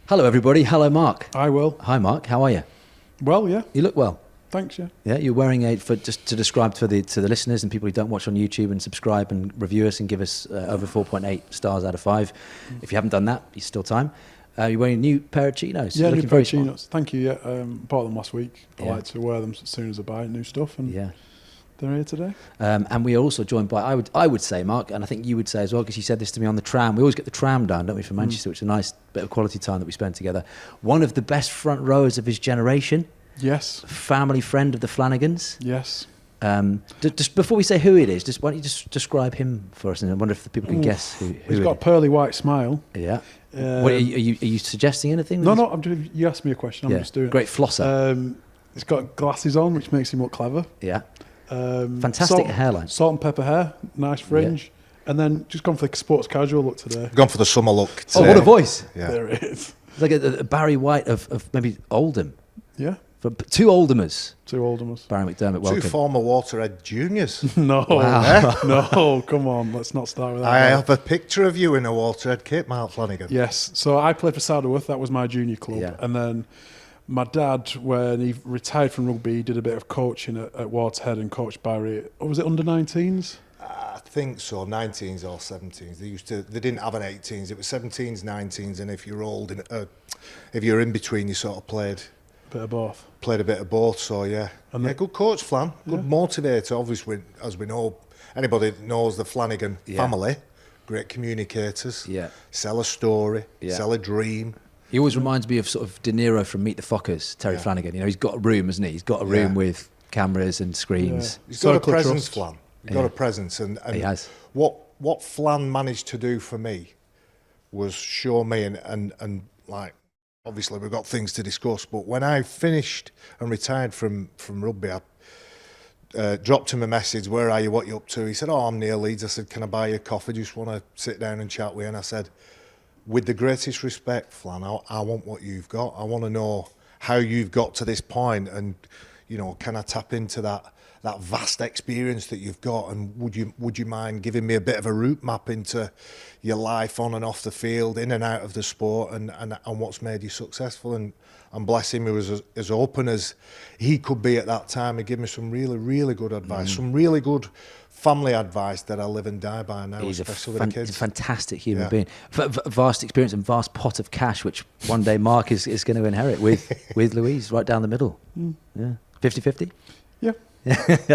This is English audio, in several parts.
Hello, everybody. Hello, Mark. I will. Hi, Mark. How are you? Well, yeah. You look well. Thanks, yeah. Yeah, you're wearing just to describe to the listeners and people who don't watch on YouTube and subscribe and review us and give us over 4.8 stars out of 5. If you haven't done that, there's still time. You're wearing a new pair of chinos. Yeah, You're new pair of smart. chinos. Thank you, yeah. Bought them last week. I Yeah. like to wear them as soon as I buy new stuff, and Yeah. they're here today. And we are also joined by, I would say, Mark, and I think you would say as well, because you said this to me on the tram. We always get the tram down, don't we, from Manchester, which is a nice bit of quality time that we spend together. One of the best front rowers of his generation. Yes. Family friend of the Flanagans. Yes. Just before we say who it is, why don't you just describe him for us, and I wonder if the people can guess who He's it got a is. pearly white smile. Yeah. What, are you suggesting anything? No, you asked me a question. I'm just doing Great flosser. He's got glasses on, which makes him look clever. Yeah. Fantastic hairline. Salt and pepper hair, nice fringe. Yeah. And then just gone for the sports casual look today. Gone for the summer look today. Oh, what a voice. Yeah. There it is. It's like a Barry White of maybe Oldham. Yeah. Two Oldhamers. Two Oldhamers. Barry McDermott, welcome. Two former Waterhead juniors. No. Wow. No, come on. Let's not start with that. I have a picture of you in a Waterhead kit, Mark Flanagan. Yes. So I played for Saddleworth. That was my junior club. Yeah. And then my dad, when he retired from rugby, he did a bit of coaching at Waterhead and coached Barry. Or was it under 19s? I think so, 19s or 17s. They didn't have an 18s. It was 17s, 19s, and if you're old, if you're in between, you sort of played Bit of both. Played a bit of both. So yeah, And good coach, Flan. Good motivator. Obviously, as we know, anybody that knows the Flanagan family, great communicators. Yeah. Sell a story. Yeah. Sell a dream. He always reminds me of sort of De Niro from Meet the Fockers, Terry Flanagan. You know, he's got a room, hasn't he? He's got a room with cameras and screens. He's got a Circle of presence, trust. Flan. He's got a presence, and He has. What Flan managed to do for me was show me and like, obviously we've got things to discuss, but when I finished and retired from rugby, I dropped him a message, where are you, what you up to? He said, oh, I'm near Leeds. I said, can I buy you a coffee? Just want to sit down and chat with you. And I said, with the greatest respect, Flan, I want what you've got. I want to know how you've got to this point, and, you know, can I tap into that vast experience that you've got, and would you mind giving me a bit of a route map into your life on and off the field, in and out of the sport, and what's made you successful? And bless him, he was as open as he could be at that time. He gave me some really, really good advice, some really good family advice that I live and die by now, He's especially with the kids. a fantastic human being. Vast experience and vast pot of cash, which one day Mark is going to inherit with Louise right down the middle. Yeah, 50-50? Yeah.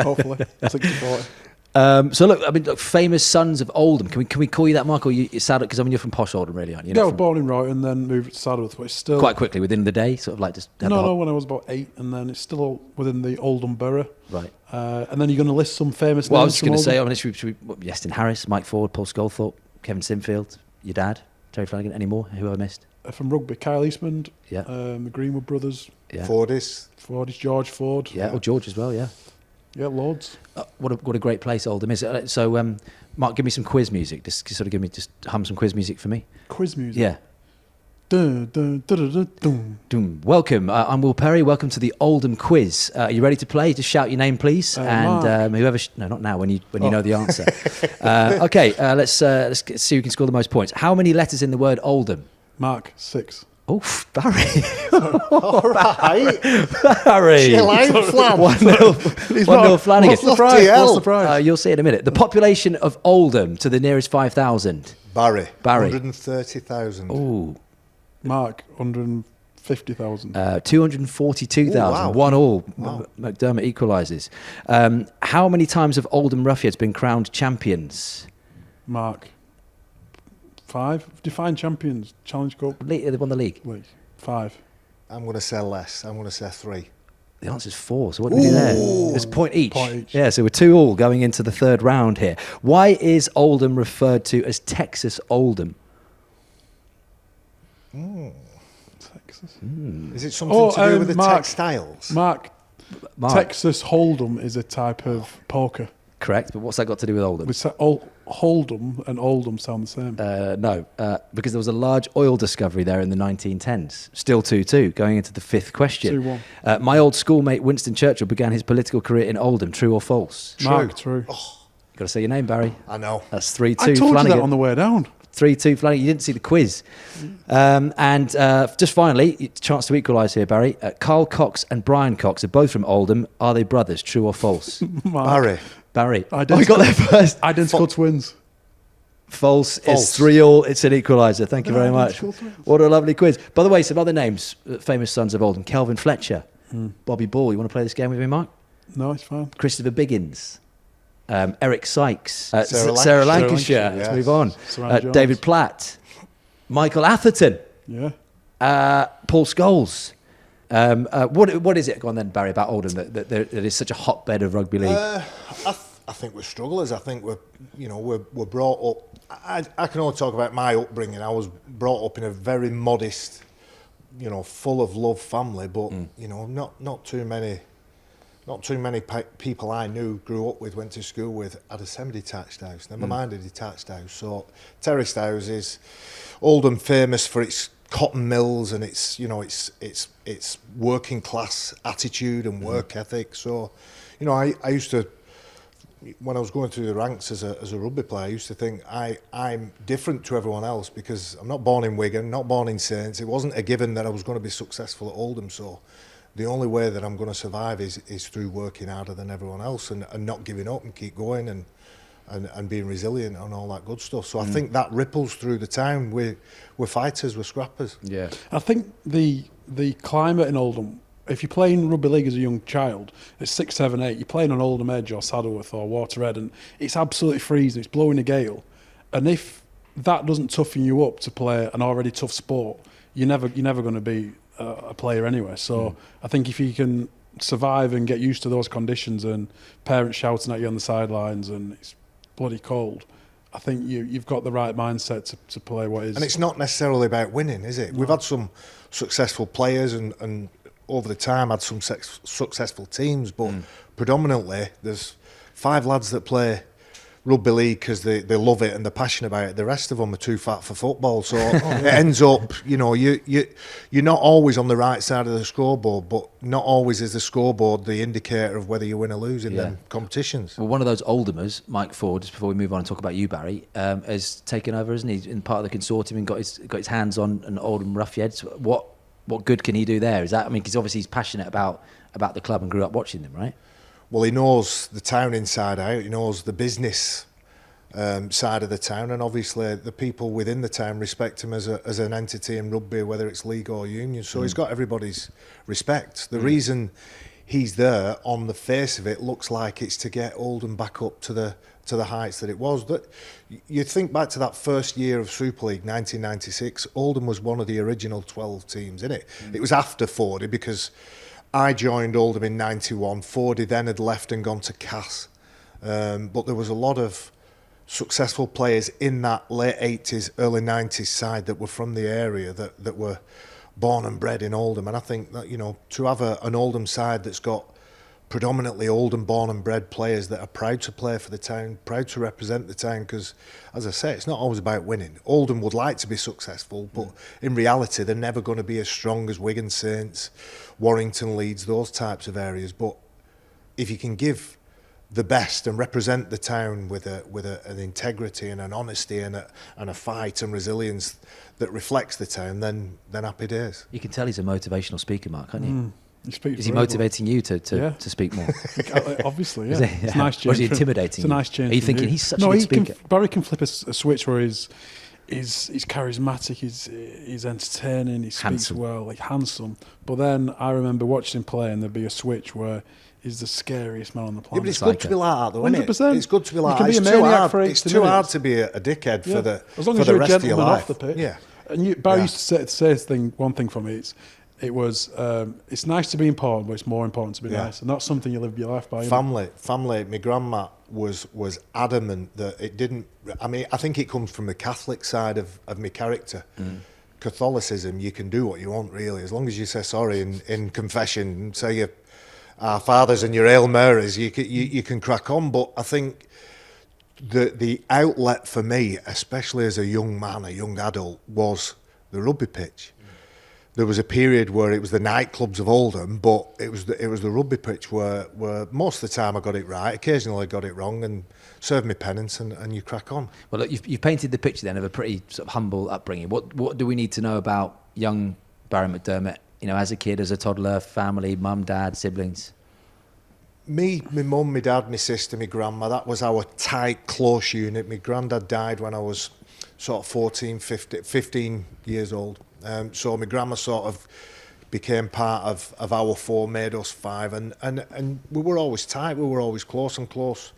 Hopefully. 60-40. So look, I mean, look, famous sons of Oldham. Can we call you that, Mark? Or it's sad because I mean you're from posh Oldham, really, aren't you? Yeah, I was born in Roy and then moved to Saddleworth, but it's still... Quite quickly within the day, sort of like just. No, when I was about 8, and then it's still within the Oldham borough. Right. And then you're going to list some famous names. Well, I was just from going to say, I Oldham? mean, Yeston Harris, Mike Ford, Paul Sculthorpe, Kevin Sinfield, your dad, Terry Flanagan. Any more? Who I missed? From rugby, Kyle Eastmond, Yeah. the Greenwood brothers, Yeah. Fordis. George Ford. Yeah. Or George as well. Yeah. Yeah, loads. What a great place Oldham is. So, Mark, give me some quiz music. Just hum some quiz music for me. Quiz music. Yeah. Dun, dun, dun, dun, dun, dun. Doom. Welcome. I'm Will Perry. Welcome to the Oldham quiz. Are you ready to play? Just shout your name, please, and whoever. No, not now. When you know the answer. Okay. Let's see who can score the most points. How many letters in the word Oldham? Mark, 6. Oh, Barry. All right. Barry. Chill out, Flan. 1-0 Flanagan. What's the prize? hell? What's the prize? You'll see in a minute. The population of Oldham to the nearest 5,000. Barry. Barry. 130,000. Ooh. Mark, 150,000. 242,000. Oh, wow. 1-1. Wow. McDermott equalises. How many times have Oldham Ruffians been crowned champions? Mark, 5. Define champions. Challenge Cup. They won the league. 5. I'm going to say less. I'm going to say 3. The answer's 4. So what do we do there? It's a point each. Point each. Yeah, so we're 2-2 going into the third round here. Why is Oldham referred to as Texas Oldham? Texas. Is it something to do with the Mark, textiles? Mark, Texas Hold'em is a type of poker. Correct, but what's that got to do with Oldham? Hold'em and Oldham sound the same. No, because there was a large oil discovery there in the 1910s. Still 2-2, going into the fifth question. 2-1. My old schoolmate Winston Churchill began his political career in Oldham. True or false? Mark, true. Got to say your name, Barry. I know. That's 3-2. I told Flanagan. you that on the way down. 3-2 Flanagan. You didn't see the quiz. And just finally, chance to equalise here, Barry. Carl Cox and Brian Cox are both from Oldham. Are they brothers? True or false? Barry. I got there first. Identical twins. False. It's 3-3. It's an equaliser. Thank you very much. What a lovely quiz. By the way, some other names, famous sons of Oldham. Kelvin Fletcher, Bobby Ball. You want to play this game with me, Mark? No, it's fine. Christopher Biggins, Eric Sykes, Sarah Lancashire. Let's move on. David Platt, Michael Atherton, Paul Scholes. What is it? Go on then, Barry, about Oldham that it is such a hotbed of rugby league? I think we're strugglers. I think we're brought up. I can only talk about my upbringing. I was brought up in a very modest, full of love family, but not too many people I knew, grew up with, went to school with, had a semi-detached house. Never mind a detached house. So terraced houses. Oldham famous for its cotton mills and its working class attitude and work ethic. So, I used to, when I was going through the ranks as a rugby player, I used to think I'm different to everyone else because I'm not born in Wigan, not born in Saints. It wasn't a given that I was going to be successful at Oldham. So the only way that I'm going to survive is through working harder than everyone else and not giving up and keep going and being resilient and all that good stuff. So I think that ripples through the town. We're fighters, we're scrappers. Yeah. I think the climate in Oldham, if you're playing rugby league as a young child, it's 6, 7, 8, you're playing on Oldham Edge or Saddleworth or Waterhead and it's absolutely freezing, it's blowing a gale. And if that doesn't toughen you up to play an already tough sport, you're never going to be a player anyway. So I think if you can survive and get used to those conditions and parents shouting at you on the sidelines and it's bloody cold, I think you've got the right mindset to play what is. And it's not necessarily about winning, is it? No. We've had some successful players and over the time had some successful teams, but predominantly there's 5 lads that play rugby league because they love it and they're passionate about it. The rest of them are too fat for football, so it ends up, you're not always on the right side of the scoreboard, but not always is the scoreboard the indicator of whether you win or lose in them competitions. Well, one of those Oldhamers, Mike Ford, just before we move on and talk about you, Barry, has taken over, isn't he, in part of the consortium and got his hands on an Oldham Roughheads. What good can he do there? Is that, because obviously he's passionate about the club and grew up watching them, right? Well, he knows the town inside out. He knows the business side of the town, and obviously the people within the town respect him as an entity in rugby, whether it's league or union. So he's got everybody's respect. The reason he's there, on the face of it, looks like it's to get Oldham back up to the heights that it was. That you think back to that first year of Super League, 1996. Oldham was one of the original 12 teams in it. It was after Fordy because I joined Oldham in 91. Fordy then had left and gone to Cass. But there was a lot of successful players in that late 80s, early 90s side that were from the area that were born and bred in Oldham. And I think that, to have an Oldham side that's got predominantly Oldham born and bred players that are proud to play for the town, proud to represent the town, because, as I say, it's not always about winning. Oldham would like to be successful, but in reality, they're never going to be as strong as Wigan Saints, Warrington Leeds, those types of areas. But if you can give the best and represent the town with an integrity and an honesty and a fight and resilience that reflects the town, then happy days. You can tell he's a motivational speaker, Mark, can't you? Is he motivating you to speak more? Obviously, yeah. It's a nice change. Or is he intimidating? It's a nice change. Are you thinking he's such a good speaker? Barry can flip a switch where he's charismatic, he's entertaining, he speaks well, he's handsome. But then I remember watching him play, and there'd be a switch where he's the scariest man on the planet. Yeah, but it's good to be like that, though, isn't it? 100%. It's good to be like that. It's too hard to be a dickhead for the as long for as the you're rest a of your gentleman life. off the pitch. Yeah. And Barry used to say one thing for me. It was it's nice to be important, but it's more important to be nice, and that's something you live your life by. Family. My grandma was adamant that it didn't. I mean, I think it comes from the Catholic side of my character. Catholicism, you can do what you want, really, as long as you say sorry in confession and say your Our Fathers and your Hail Marys. You can crack on, but I think the outlet for me, especially as a young man, a young adult, was the rugby pitch. There was a period where it was the nightclubs of Oldham, but it was the rugby pitch where most of the time I got it right. Occasionally I got it wrong, and serve me penance and you crack on. Well, look, you've painted the picture then of a pretty sort of humble upbringing. What do we need to know about young Barry McDermott? You know, as a kid, as a toddler, family, mum, dad, siblings. Me, my mum, my dad, my sister, my grandma, that was our tight, close unit. My granddad died when I was sort of 15 years old. So my grandma sort of became part of our four, made us five. And we were always tight, we were always close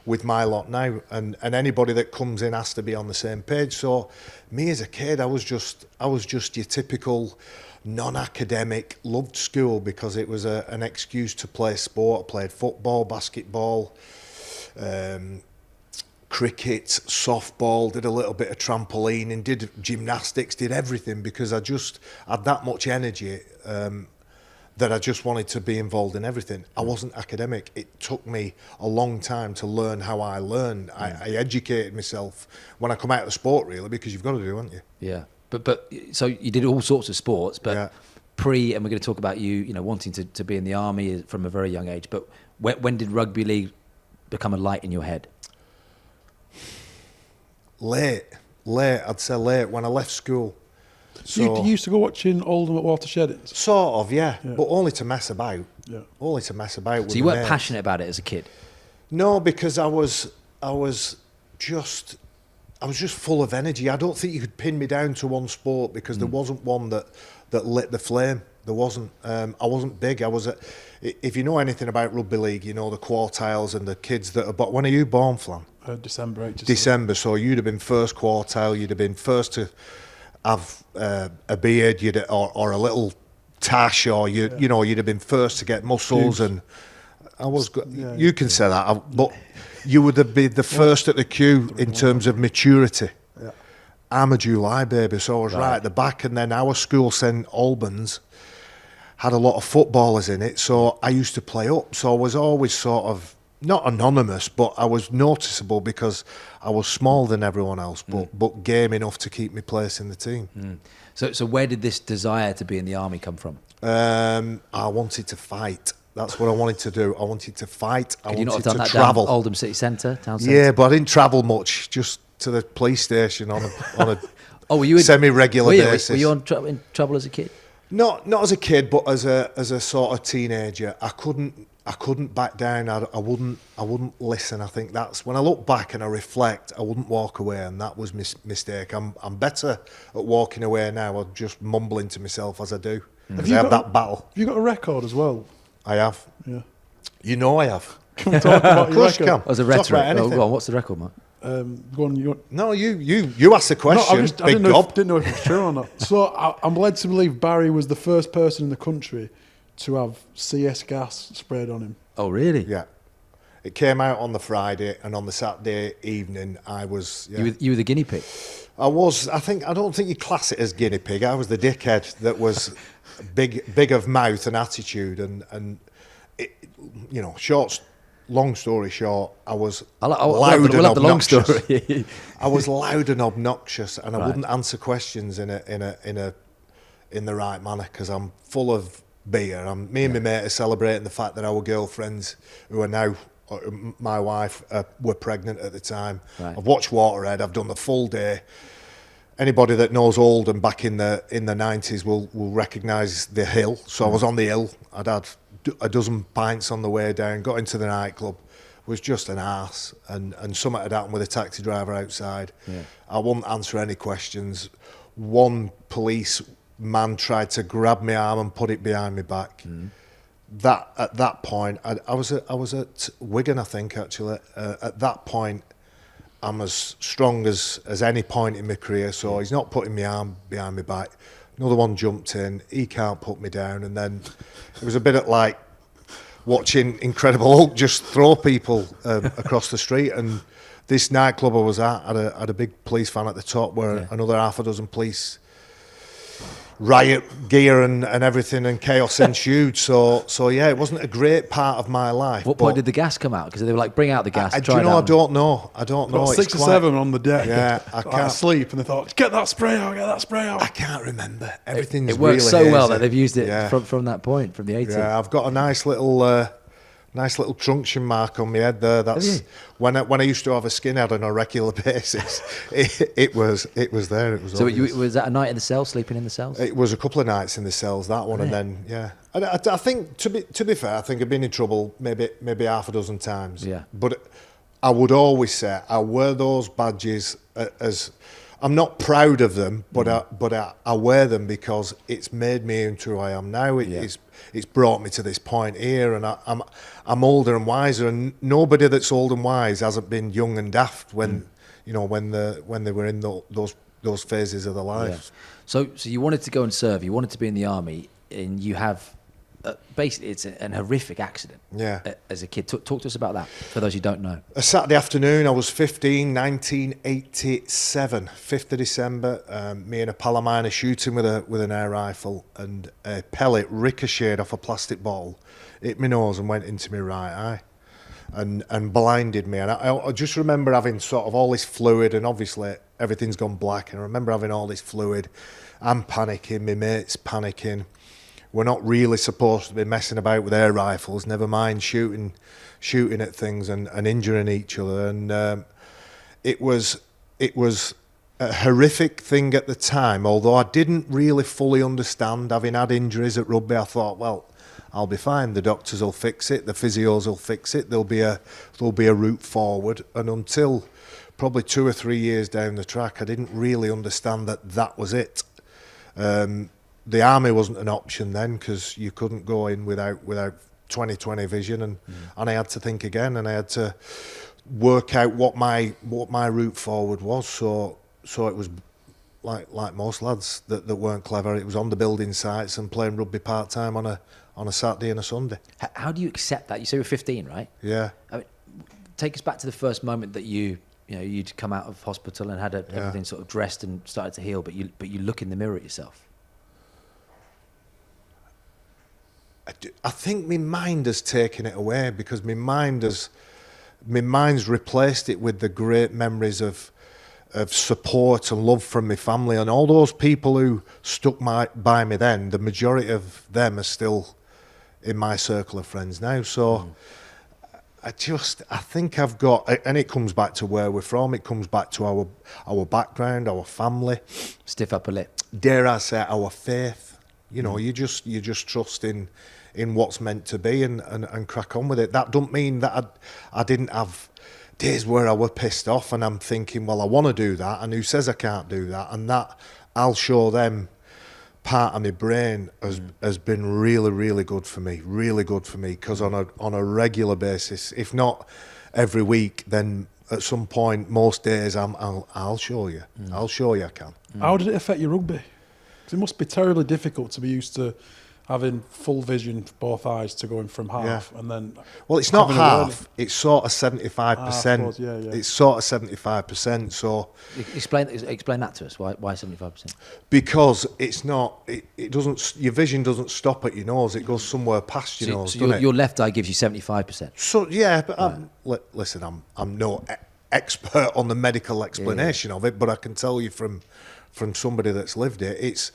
with my lot now. And anybody that comes in has to be on the same page. So me as a kid, I was just your typical non-academic, loved school because it was an excuse to play sport. I played football, basketball, cricket, softball, did a little bit of trampolining, did gymnastics, did everything because I just had that much energy that I just wanted to be involved in everything. I wasn't academic. It took me a long time to learn how I learned. I educated myself when I come out of the sport, really, because you've got to do, haven't you? Yeah. But so you did all sorts of sports, but Yeah. and we're going to talk about you know, wanting to be in the army from a very young age. But when did rugby league become a light in your head? Late. I'd say late, when I left school. So you used to go watching Oldham at Watershed? Sort of, yeah, but only to mess about. Yeah. Only to mess about with So you my weren't mates. passionate about it as a kid? No, because I was just full of energy. I don't think you could pin me down to one sport because there wasn't one that lit the flame. There wasn't. I wasn't big. If you know anything about rugby league, you know the quartiles and the kids that are. But when are you born, Flan? December 87. December. So you'd have been first quartile. You'd have been first to have a beard, or a little tash, or you know, you'd have been first to get muscles. And I was. You can say that, but you would have been the first at the queue in terms of maturity. Yeah. I'm a July baby, so I was right at the back. And then our school, St Albans, had a lot of footballers in it, so I used to play up. So I was always sort of not anonymous, but I was noticeable because I was smaller than everyone else, but game enough to keep me place in the team. So where did this desire to be in the army come from? I wanted to fight. That's what I wanted to do. I wanted to fight. I Could you not have wanted done to that travel. down Oldham City Centre, town centre? Yeah, but I didn't travel much. Just to the police station on a Oh, were you semi-regular basis. Were you in trouble as a kid? Not as a kid, but as a sort of teenager, I couldn't back down. I wouldn't listen. I think that's when I look back and I reflect. I wouldn't walk away, and that was mistake. I'm better at walking away now. I'm just mumbling to myself as I do. Because I have that battle. Have you got a record as well? I have. Yeah. You know I have. Come talk about Of your course you record. can. As a Talk about rhetoric. Oh, anything. go on, what's the record, Mark? Go on, you want... No, you asked the question. I Big didn't gob. know if it was true or not. So I'm led to believe Barry was the first person in the country to have CS gas sprayed on him. Oh, really? Yeah. It came out on the Friday, and on the Saturday evening, I was. Yeah. You were the guinea pig? I don't think you class it as guinea pig. I was the dickhead that was big of mouth and attitude, and it, you know, long story short, I was loud and we'll have the long obnoxious. story. I was loud and obnoxious, and I Right. wouldn't answer questions in the right manner because I'm full of beer. Me and my mate are celebrating the fact that our girlfriends, who are now my wife, were pregnant at the time. Right. I've watched Waterhead. I've done the full day. Anybody that knows Oldham back in the 90s will recognise the hill. So I was on the hill. I'd had a dozen pints on the way down. Got into the nightclub. Was just an arse, and something had happened with a taxi driver outside. Yeah. I wouldn't answer any questions. One police man tried to grab my arm and put it behind my back. At that point, I was at Wigan, I think, actually. At that point, I'm as strong as any point in my career, so he's not putting my arm behind my back. Another one jumped in, he can't put me down, and then it was a bit like watching Incredible Hulk just throw people across the street. And this nightclub I was at had a big police van at the top where another half a dozen police, riot gear and everything, and chaos ensued. So yeah, it wasn't a great part of my life. What point did the gas come out? Because they were like, bring out the gas. I don't know. I don't know. About 6 or 7 on the deck. Yeah, I can't asleep, and they thought, get that spray out. I can't remember. Everything's It works really so well hazy. that they've used it Yeah. from that point, from the 80s. Yeah, I've got a nice little Nice little truncheon mark on my head there. That's when I used to have a skinhead on a regular basis. It was there. It was. So was that a night in the cell, sleeping in the cells? It was a couple of nights in the cells, that one, and then I think to be fair, I think I've been in trouble maybe half a dozen times. Yeah. But I would always say I wear those badges as. I'm not proud of them, but I wear them because it's made me into who I am now. It's brought me to this point here, and I'm older and wiser. And nobody that's old and wise hasn't been young and daft when when they were in those phases of their lives. Yeah. So you wanted to go and serve. You wanted to be in the army, and you have basically it's an horrific accident. Yeah. As a kid, talk to us about that for those who don't know. A Saturday afternoon, I was 15, 1987, 5th of December. Me and a pal of mine are shooting with an air rifle, and a pellet ricocheted off a plastic bottle, hit my nose and went into my right eye, and blinded me. And I just remember having sort of all this fluid, and obviously everything's gone black. And I remember having all this fluid. I'm panicking, my mate's panicking. We're not really supposed to be messing about with air rifles, never mind shooting at things and injuring each other. And it was a horrific thing at the time, although I didn't really fully understand. Having had injuries at rugby, I thought, well, I'll be fine. The doctors will fix it, the physios will fix it. There'll be a route forward. And until probably 2 or 3 years down the track, I didn't really understand that was it. The army wasn't an option then because you couldn't go in without 20/20 vision, and I had to think again, and I had to work out what my route forward was. So it was like most lads that weren't clever. It was on the building sites and playing rugby part time on a Saturday and a Sunday. How do you accept that? You say you're 15, right? Yeah. I mean, take us back to the first moment that you'd come out of hospital and had everything sort of dressed and started to heal, but you look in the mirror at yourself. I think my mind has taken it away because my mind's replaced it with the great memories of support and love from my family, and all those people who stuck by me then. The majority of them are still in my circle of friends now. So I think I've got, and it comes back to where we're from. It comes back to our background, our family. Stiff upper lip. Dare I say our faith? You just trust in what's meant to be and crack on with it. That don't mean that I didn't have days where I were pissed off and I'm thinking, well, I want to do that, and who says I can't do that? And that I'll show them part of my brain has been really, really good for me, because on a regular basis, if not every week, then at some point, most days, I'll show you. I'll show you I can. How did it affect your rugby? 'Cause it must be terribly difficult to be used to having full vision for both eyes to going from half and then. Well, it's not half. It's sort of 75%. Yeah. It's sort of 75%. So Explain that to us. Why 75%? because it's not. It doesn't. Your vision doesn't stop at your nose. It goes somewhere past your nose. So doesn't it? your left eye gives you 75%. So yeah, but listen, I'm no expert on the medical explanation of it, but I can tell you from somebody that's lived it,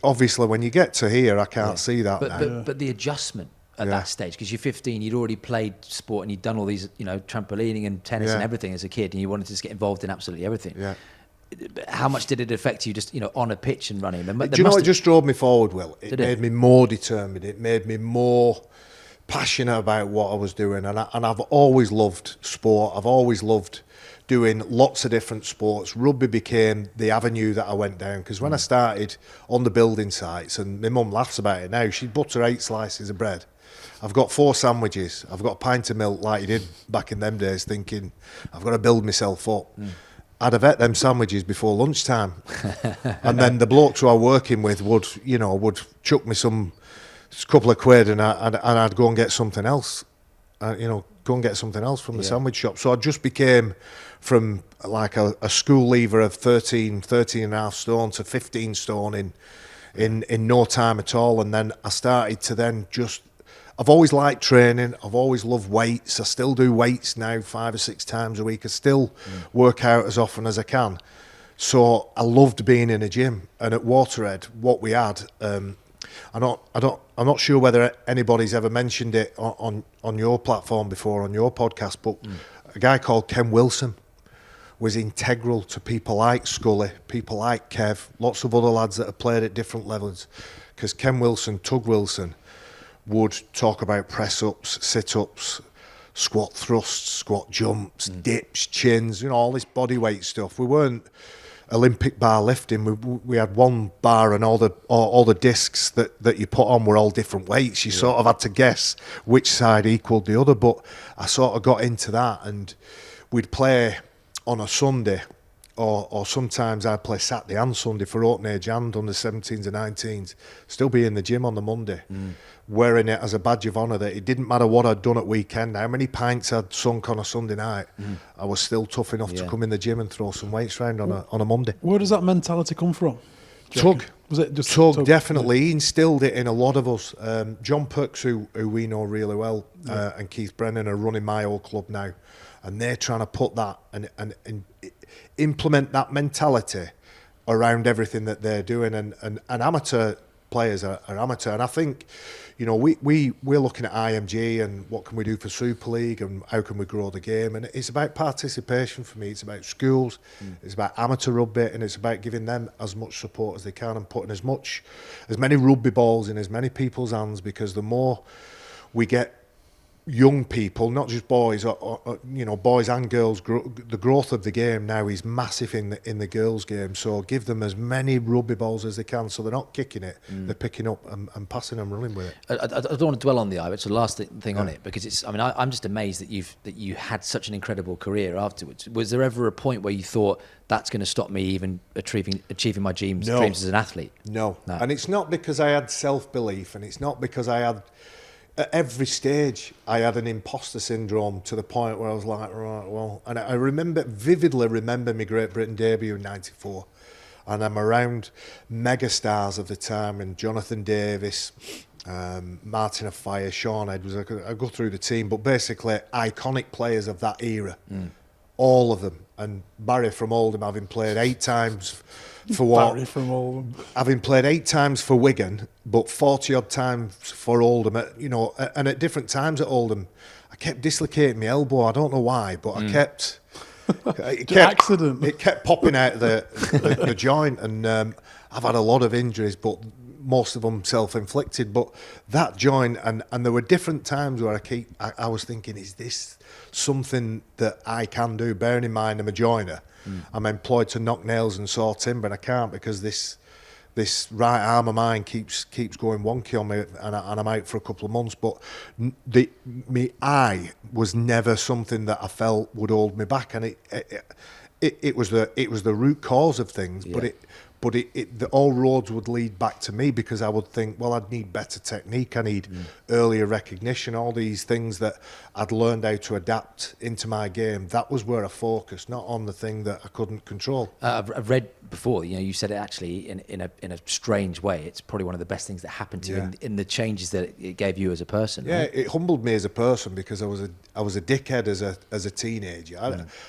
obviously when you get to here, I can't see that now. But the adjustment at that stage, because you're 15, you'd already played sport and you'd done all these, trampolining and tennis and everything as a kid, and you wanted to just get involved in absolutely everything. Yeah. How much did it affect you just, on a pitch and running? Do you know what just drove me forward, Will? It made me more determined. It made me more passionate about what I was doing. And I've always loved sport. I've always loved doing lots of different sports. Rugby became the avenue that I went down, because when I started on the building sites, and my mum laughs about it now, she'd butter 8 slices of bread. I've got 4 sandwiches. I've got a pint of milk like you did back in them days, thinking I've got to build myself up. I'd have ate them sandwiches before lunchtime. And then the blokes who I was working with would chuck me some couple of quid, and I'd go and get something else. Go and get something else from the sandwich shop. So I just became from like a school leaver of 13 and a half stone to 15 stone in no time at all. And then I started to then I've always liked training. I've always loved weights. I still do weights now 5 or 6 times a week. I still work out as often as I can. So I loved being in a gym. And at Waterhead, what we had, I'm not sure whether anybody's ever mentioned it on your platform before, on your podcast, but a guy called Ken Wilson was integral to people like Scully, people like Kev, lots of other lads that have played at different levels. Because Ken Wilson, Tug Wilson, would talk about press-ups, sit-ups, squat thrusts, squat jumps, dips, chins, all this body weight stuff. We weren't Olympic bar lifting. We had one bar, and all the discs that you put on were all different weights. You sort of had to guess which side equaled the other. But I sort of got into that, and we'd play on a Sunday, or sometimes I'd play Saturday and Sunday for open age and under 17s and 19s. Still be in the gym on the Monday, wearing it as a badge of honour that it didn't matter what I'd done at weekend, how many pints I'd sunk on a Sunday night, I was still tough enough to come in the gym and throw some weights around on a Monday. Where does that mentality come from? Tug. Was it just Tug, definitely. He instilled it in a lot of us. John Perks, who we know really well, and Keith Brennan are running my old club now, and they're trying to put that and implement that mentality around everything that they're doing. And amateur players are amateur, and I think, we're looking at IMG and what can we do for Super League and how can we grow the game, and it's about participation for me. It's about schools, it's about amateur rugby, and it's about giving them as much support as they can and putting as many rugby balls in as many people's hands, because the more we get young people, not just boys, or boys and girls, the growth of the game now is massive in the girls' game. So give them as many rugby balls as they can, so they're not kicking it, they're picking up and passing and running with it. I don't want to dwell on the eye, but it's the last thing on it, because I'm just amazed that you had such an incredible career afterwards. Was there ever a point where you thought, that's going to stop me even achieving my dreams as an athlete? No. And it's not because I had self-belief, and it's not because I had... At every stage, I had an imposter syndrome to the point where I was like, right, well... And I vividly remember my Great Britain debut in '94. And I'm around megastars of the time, and Jonathan Davis, Martin Afire, Sean Edwards. I go through the team, but basically iconic players of that era. All of them. And Barry from Oldham, having played 8 times... For what? Barry from Oldham. Having played 8 times for Wigan, but 40 odd times for Oldham, and at different times at Oldham, I kept dislocating my elbow. I don't know why, but I kept. Accident. It kept popping out the joint, and I've had a lot of injuries, but most of them self-inflicted. But that joint, and there were different times where I was thinking, is this something that I can do? Bearing in mind I'm a joiner. I'm employed to knock nails and saw timber, and I can't, because this right arm of mine keeps going wonky on me, and I'm out for a couple of months. But my eye was never something that I felt would hold me back, and it was the root cause of things. Yeah. But all roads would lead back to me, because I would think, well, I'd need better technique, I need earlier recognition, all these things that I'd learned how to adapt into my game. That was where I focused, not on the thing that I couldn't control. I've read before, you said it actually in a strange way. It's probably one of the best things that happened to you in the changes that it gave you as a person. Yeah, right? It humbled me as a person, because I was a dickhead as a teenager.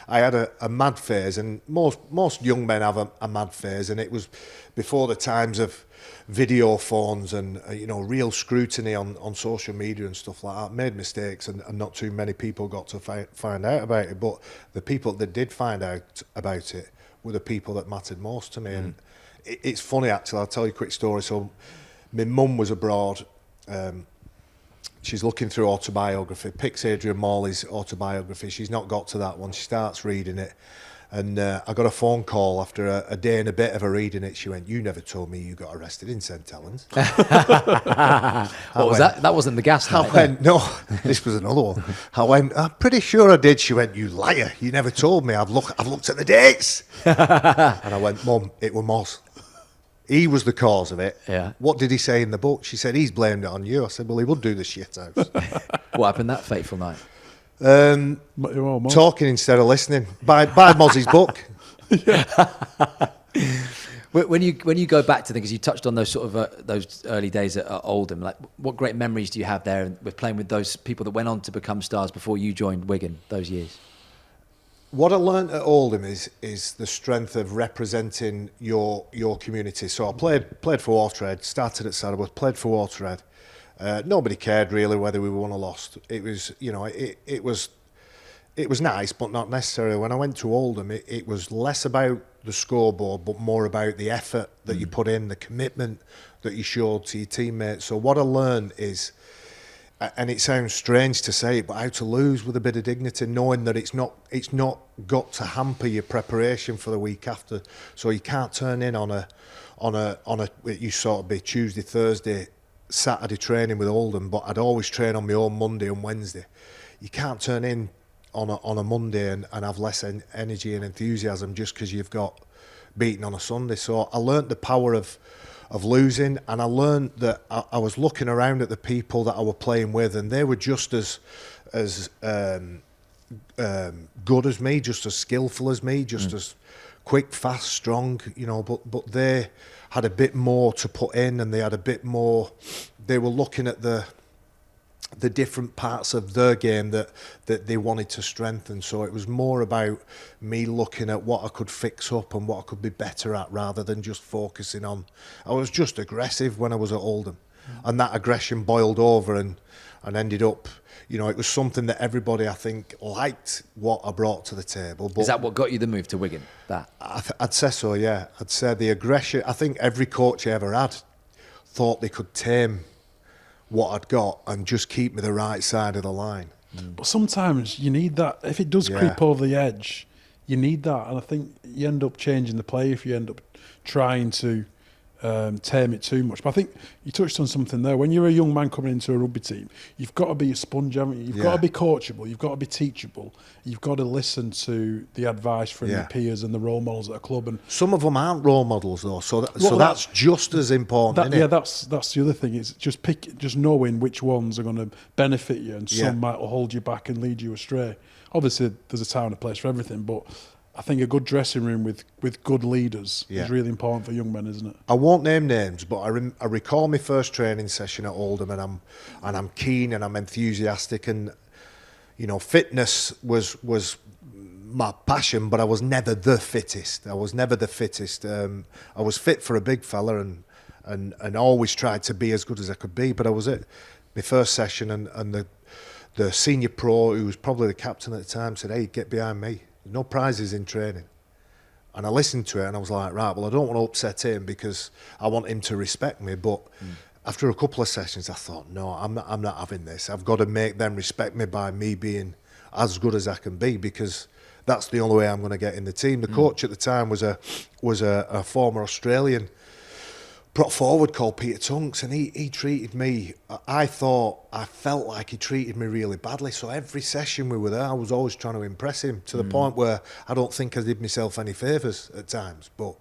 I had a mad phase, and most young men have a mad phase, and it was before the times of video phones and real scrutiny on social media and stuff like that. Made mistakes, and not too many people got to find out about it, but the people that did find out about it were the people that mattered most to me. And it's funny, actually. I'll tell you a quick story. So my mum was abroad. She's looking through autobiography, picks Adrian Morley's autobiography. She's not got to that one. She starts reading it, and I got a phone call after a day and a bit of her reading it. She went, "You never told me you got arrested in St Helens." What was that? That wasn't the gas night. I went, "No, this was another one." I went, "I'm pretty sure I did." She went, "You liar, you never told me. I've looked at the dates." And I went, "Mum, it was Moss. He was the cause of it." Yeah. "What did he say in the book?" She said, "He's blamed it on you." I said, "Well, he would do the shit house." What happened that fateful night? Talking instead of listening. Buy Mozzie's book. When you go back to things, because you touched on those sort of those early days at Oldham, like what great memories do you have there with playing with those people that went on to become stars before you joined Wigan those years? What I learned at Oldham is the strength of representing your community. So I played for Waterhead, started at Saddleworth, played for Waterhead. Nobody cared really whether we won or lost. It was, it was nice, but not necessarily. When I went to Oldham, it was less about the scoreboard, but more about the effort that you put in, the commitment that you showed to your teammates. So what I learned is, and it sounds strange to say it, but how to lose with a bit of dignity, knowing that it's not got to hamper your preparation for the week after. So you can't turn in on a it used to sort of be Tuesday, Thursday, Saturday training with Oldham, but I'd always train on my own Monday and Wednesday. You can't turn in on a Monday and have less energy and enthusiasm just because you've got beaten on a Sunday. So I learnt the power of losing, and I learned that I was looking around at the people that I were playing with, and they were just as good as me, just as skillful as me, just as quick, fast, strong, but they had a bit more to put in, and they had a bit more. They were looking at the different parts of their game that they wanted to strengthen. So it was more about me looking at what I could fix up and what I could be better at, rather than just focusing on. I was just aggressive when I was at Oldham, and that aggression boiled over and ended up, it was something that everybody, I think, liked what I brought to the table. But is that what got you the move to Wigan? That I'd say so, yeah. I'd say the aggression. I think every coach I ever had thought they could tame what I'd got and just keep me the right side of the line. But sometimes you need that. If it does creep over the edge, you need that. And I think you end up changing the play if you end up trying to tame it too much. But I think you touched on something there. When you're a young man coming into a rugby team, you've got to be a sponge, haven't you? You've got to be coachable, you've got to be teachable, you've got to listen to the advice from your peers and the role models at a club. And some of them aren't role models though, so that's just as important. That's the other thing. It's just knowing which ones are going to benefit you, and some might hold you back and lead you astray. Obviously, there's a time and a place for everything, but I think a good dressing room with good leaders is really important for young men, isn't it? I won't name names, but I recall my first training session at Oldham, and I'm keen and I'm enthusiastic, and fitness was my passion, but I was never the fittest. I was fit for a big fella and always tried to be as good as I could be. But I was at my first session, and the senior pro, who was probably the captain at the time, said, "Hey, get behind me. No prizes in training." And I listened to it and I was like, right, well, I don't want to upset him because I want him to respect me. But after a couple of sessions, I thought, no, I'm not having this. I've got to make them respect me by me being as good as I can be, because that's the only way I'm going to get in the team. The coach at the time was a former Australian prop forward called Peter Tunks, and he treated me, I felt like he treated me really badly. So every session we were there, I was always trying to impress him, to the point where I don't think I did myself any favours at times. But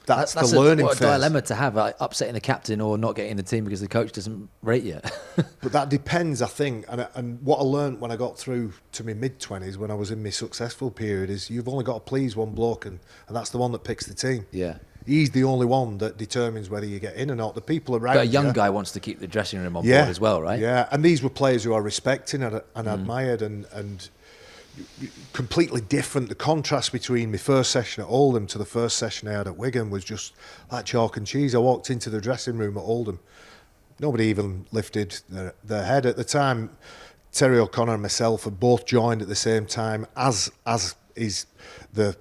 that's the learning phase. What a dilemma to have, like upsetting the captain or not getting in the team because the coach doesn't rate you. But that depends, I think. And what I learned when I got through to my mid-20s, when I was in my successful period, is you've only got to please one bloke, and that's the one that picks the team. Yeah. He's the only one that determines whether you get in or not. The people around you. But a young guy wants to keep the dressing room on board as well, right? Yeah, and these were players who I respected and admired, and completely different. The contrast between my first session at Oldham to the first session I had at Wigan was just like chalk and cheese. I walked into the dressing room at Oldham. Nobody even lifted their head. At the time, Terry O'Connor and myself had both joined at the same time, as is the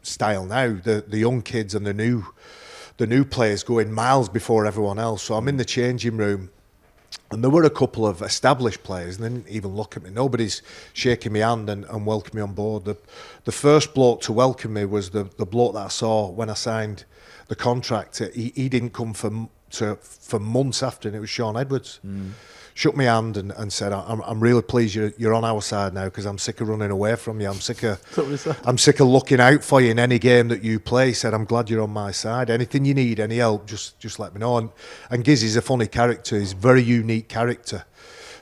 style now. The young kids and the new players going miles before everyone else. So I'm in the changing room, and there were a couple of established players, and they didn't even look at me. Nobody's shaking my hand and welcoming me on board. The first bloke to welcome me was the bloke that I saw when I signed the contract. He didn't come for months after, and it was Sean Edwards. Shook my hand and said, "I'm really pleased you're on our side now, because I'm sick of running away from you. I'm sick of looking out for you in any game that you play." He said, "I'm glad you're on my side. Anything you need, any help, just let me know." And Gizzy's a funny character. He's a very unique character,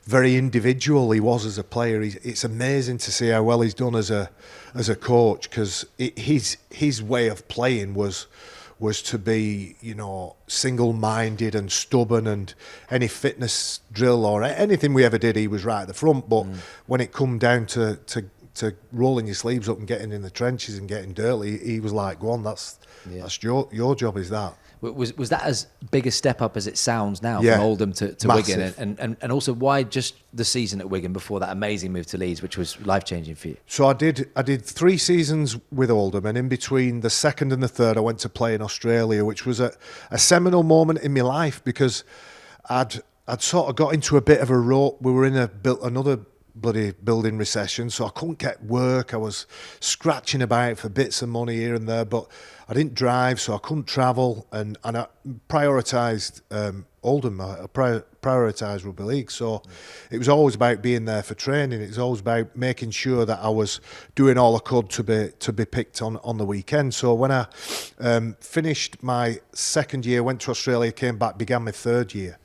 very individual. He was as a player. It's amazing to see how well he's done as a coach, because his way of playing was to be, single-minded and stubborn, and any fitness drill or anything we ever did, he was right at the front. But when it come down to rolling your sleeves up and getting in the trenches and getting dirty, he was like, go on, that's your job is that. Was that as big a step up as it sounds now Yeah, from Oldham to massive. Wigan? And also, why just the season at Wigan before that amazing move to Leeds, which was life-changing for you? So I did 3 seasons with Oldham, and in between the second and the third, I went to play in Australia, which was a seminal moment in my life because I'd sort of got into a bit of a rut. We were in another bloody building recession, so I couldn't get work. I was scratching about for bits of money here and there, but I didn't drive, so I couldn't travel, and I prioritised Oldham. I prioritised rugby league, so it was always about being there for training. It was always about making sure that I was doing all I could to be picked on the weekend. So when I finished my second year, went to Australia, came back, began my third year.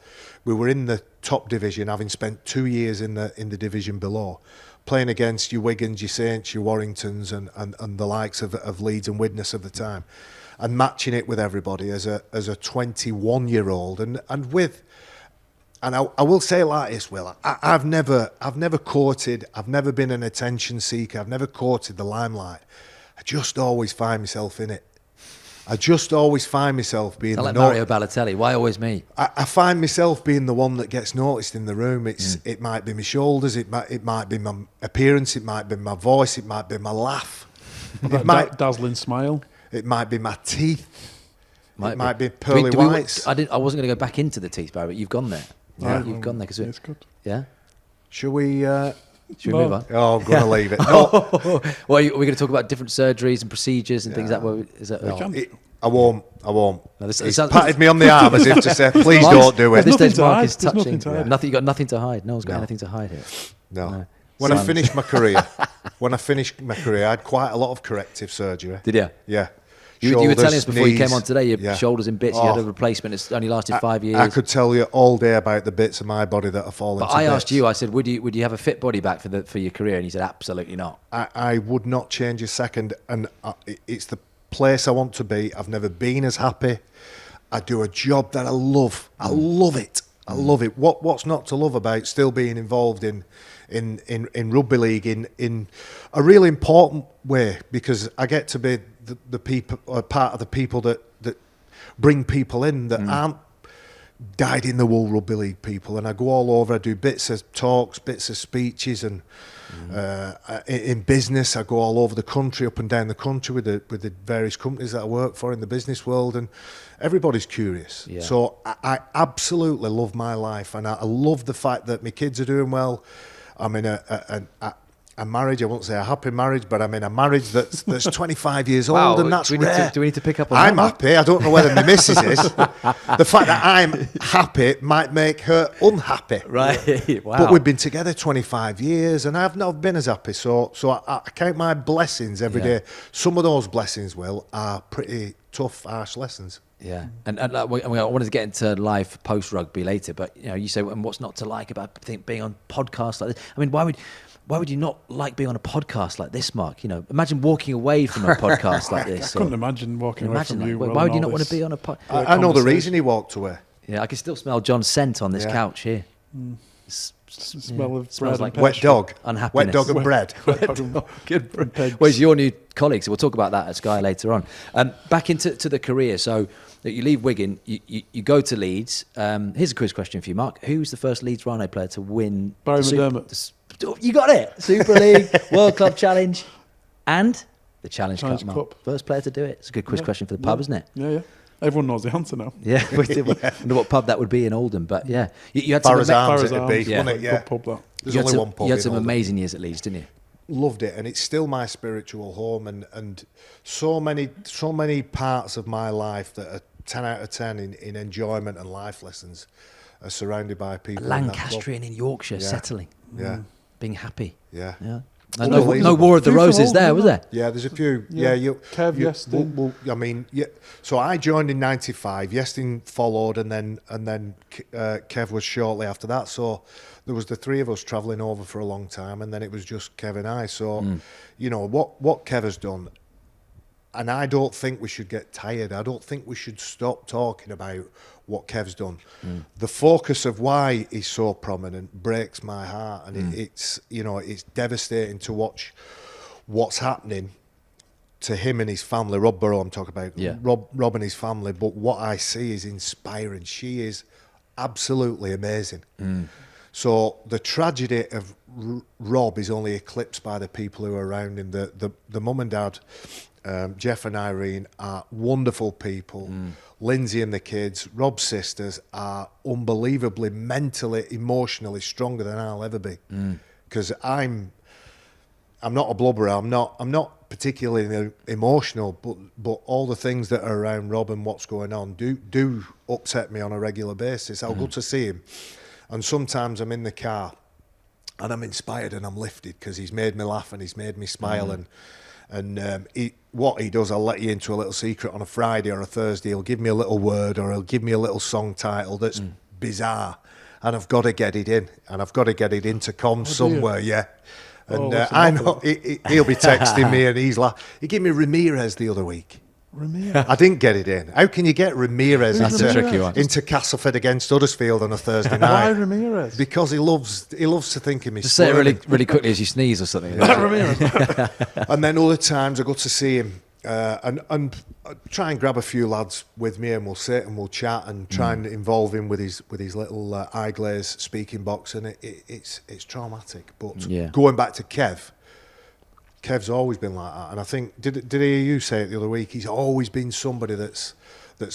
We were in the top division, having spent 2 years in the division below, playing against your Wigans, your Saints, your Warringtons, and the likes of Leeds and Widnes of the time, and matching it with everybody as a 21-year-old, and I will say it like this, Will. I've never courted. I've never been an attention seeker. I've never courted the limelight. I just always find myself in it. I just always find myself being like Mario Balotelli. Why always me? I find myself being the one that gets noticed in the room. It might be my shoulders, it might be my appearance, it might be my voice, it might be my laugh. It might dazzling smile. It might be my teeth. It might be Do pearly we- whites. I wasn't going to go back into the teeth, Barry, but you've gone there. Yeah. You've gone there because It's good. yeah. Should we? Should we move on? Oh, I'm going to leave it. No, Well, are we going to talk about different surgeries and procedures and things like that? Is that? We can. I won't. No, this- He it sounds- patted me on the arm as if to say, please Mark's- don't do At this it. There's stage, nothing to Mark hide. is There's touching. nothing to hide. Nothing. You got nothing to hide. No one's got anything to hide here. No. When I finished my career, I had quite a lot of corrective surgery. Did you? Yeah. You were telling us Shoulders, before you came knees. on today, your Yeah. shoulders in bits. You had a replacement. It's only lasted 5 years. I could tell you all day about the bits of my body that have fallen but to I bits. asked you. I said, would you have a fit body back for your career? And you said, absolutely not. I would not change a second, and it's the place I want to be. I've never been as happy. I do a job that I love. I love it. I love it. What's not to love about still being involved in rugby league in a really important way, because I get to be the people, part of the people that bring people in that aren't dyed in the wool rugby league people, and I go all over. I do bits of talks, bits of speeches, and in business I go all over the country, up and down the country with the various companies that I work for in the business world, and everybody's curious. Yeah. So I absolutely love my life, and I love the fact that my kids are doing well. I'm in a marriage, I won't say a happy marriage, but I'm in a marriage that's 25 years Wow, old, and that's do we rare. need to pick up on I'm that? happy. I don't know whether my missus is. The fact that I'm happy might make her unhappy. Right. Wow. But we've been together 25 years, and I've not been as happy. So I count my blessings every day. Some of those blessings, Will, are pretty tough, harsh lessons. Yeah, and I wanted to get into life post rugby later, but you say, and what's not to like about being on podcasts like this? I mean, why would you not like being on a podcast like this, Mark? Imagine walking away from a podcast like this. I couldn't imagine walking away from you. Why would you not want to be on a podcast? I know the reason he walked away. Yeah, I can still smell John's scent on this couch here. Smell of Smells bread like and Wet dog. Unhappiness. Wet dog and bread. pegs. Where's your new colleague? So we'll talk about that at Sky later on. Back into the career. So that you leave Wigan, you go to Leeds. Here's a quiz question for you, Mark. Who was the first Leeds Rhino player to win? Barrie McDermott. You got it. Super League, World Club Challenge, and the Challenge Cup, Mark. Cup. First player to do it. It's a good quiz question for the pub, isn't it? Yeah. Everyone knows the answer now. Yeah. I wonder what pub that would be in Oldham, but yeah. You had Barra's some Arms Barra's it'd be, Arms, wouldn't it? Yeah. Good pub, that. There's you had only some, one pub you had in some Oldham. amazing years at Leeds, didn't you? Loved it, and it's still my spiritual home, and so many parts of my life that are 10 out of 10 in enjoyment and life lessons are surrounded by people. in that club. Lancastrian in Yorkshire, settling, Yeah. being happy. Yeah. Yeah. Unbelievable. No War of the Few from Roses there, Oldham, was there? Yeah, there's a few. Yeah. Kev, you Yestin. I mean, yeah. So I joined in '95. Yestin followed, and then Kev was shortly after that. So there was the three of us travelling over for a long time, and then it was just Kev and I. So, what Kev has done, and I don't think we should get tired. I don't think we should stop talking about what Kev's done. The focus of why he's so prominent breaks my heart, and it's devastating to watch what's happening to him and his family. Rob Burrow, I'm talking about. Yeah. Rob and his family. But what I see is inspiring. She is absolutely amazing. So the tragedy of Rob is only eclipsed by the people who are around him. The mum and dad, Jeff and Irene, are wonderful people. Lindsay and the kids, Rob's sisters, are unbelievably mentally, emotionally stronger than I'll ever be. Because I'm not a blubberer. I'm not particularly emotional, but all the things that are around Rob and what's going on do upset me on a regular basis. I'll go to see him, and sometimes I'm in the car and I'm inspired and I'm lifted because he's made me laugh and he's made me smile. And what he does, I'll let you into a little secret. On a Friday or a Thursday, he'll give me a little word or he'll give me a little song title that's bizarre, and I've got to get it in, and I've got to get it into comms somewhere. Yeah. And I know he'll be texting me, and he's like, he gave me Ramirez the other week. Ramirez. I didn't get it in. How can you get Ramirez That's a tricky one. into Castleford against Huddersfield on a Thursday night? Why Ramirez? Because he loves to think of me. Just say it really, really quickly as you sneeze or something. Ramirez. And then other times I go to see him and try and grab a few lads with me, and we'll sit and we'll chat and try and involve him with his little eye glaze speaking box, and it's traumatic. But going back to Kev's always been like that, and I think did I hear you say it the other week? He's always been somebody that's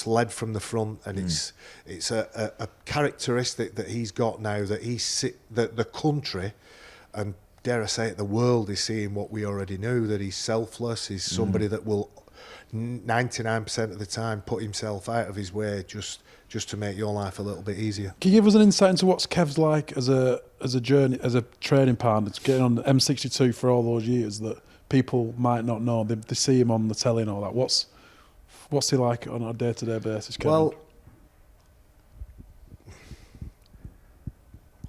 led from the front, and it's a characteristic that he's got now that that the country, and dare I say it, the world is seeing what we already knew, that he's selfless. He's somebody that will 99% of the time put himself out of his way just to make your life a little bit easier. Can you give us an insight into what's Kev's like as a journey, as a training partner, to getting on the M62 for all those years that people might not know? They see him on the telly and all that. What's he like on a day-to-day basis, Kevin? Well,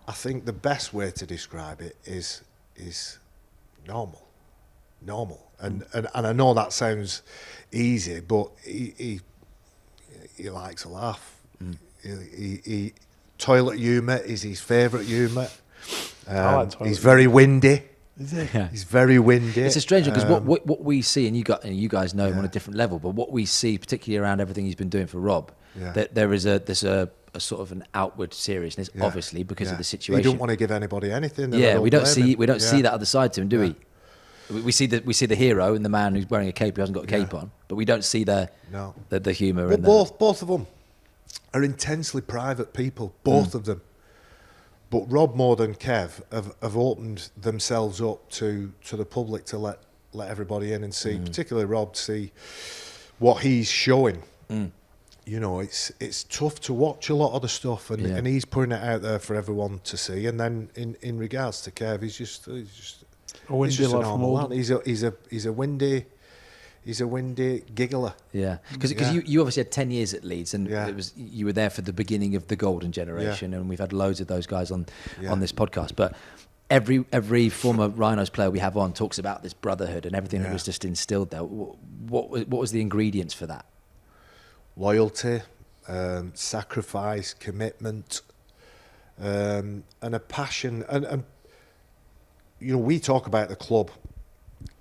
I think the best way to describe it is normal, and I know that sounds easy, but he likes a laugh. He toilet humour is his favourite humour. He's very windy. Is he? Yeah. He's very windy. It's a strange one because what we see, and you guys know him on a different level, but what we see, particularly around everything he's been doing for Rob, that there's a sort of an outward seriousness, obviously because of the situation. We don't want to give anybody anything. We don't see that other side to him, do we? We see the hero and the man who's wearing a cape who hasn't got a cape on, but we don't see the humour. But both of them are intensely private people, both of them. But Rob more than Kev have opened themselves up to the public to let everybody in and see, particularly Rob, to see what he's showing. You know, it's tough to watch a lot of the stuff, and he's putting it out there for everyone to see. And then in regards to Kev, he's just a windy lad from Oldham. He's a windy giggler. Yeah, because you obviously had 10 years at Leeds, and you were there for the beginning of the golden generation, and we've had loads of those guys on this podcast. But every former Rhinos player we have on talks about this brotherhood and everything that was just instilled there. What was the ingredients for that? Loyalty, sacrifice, commitment, and a passion. And you know, we talk about the club.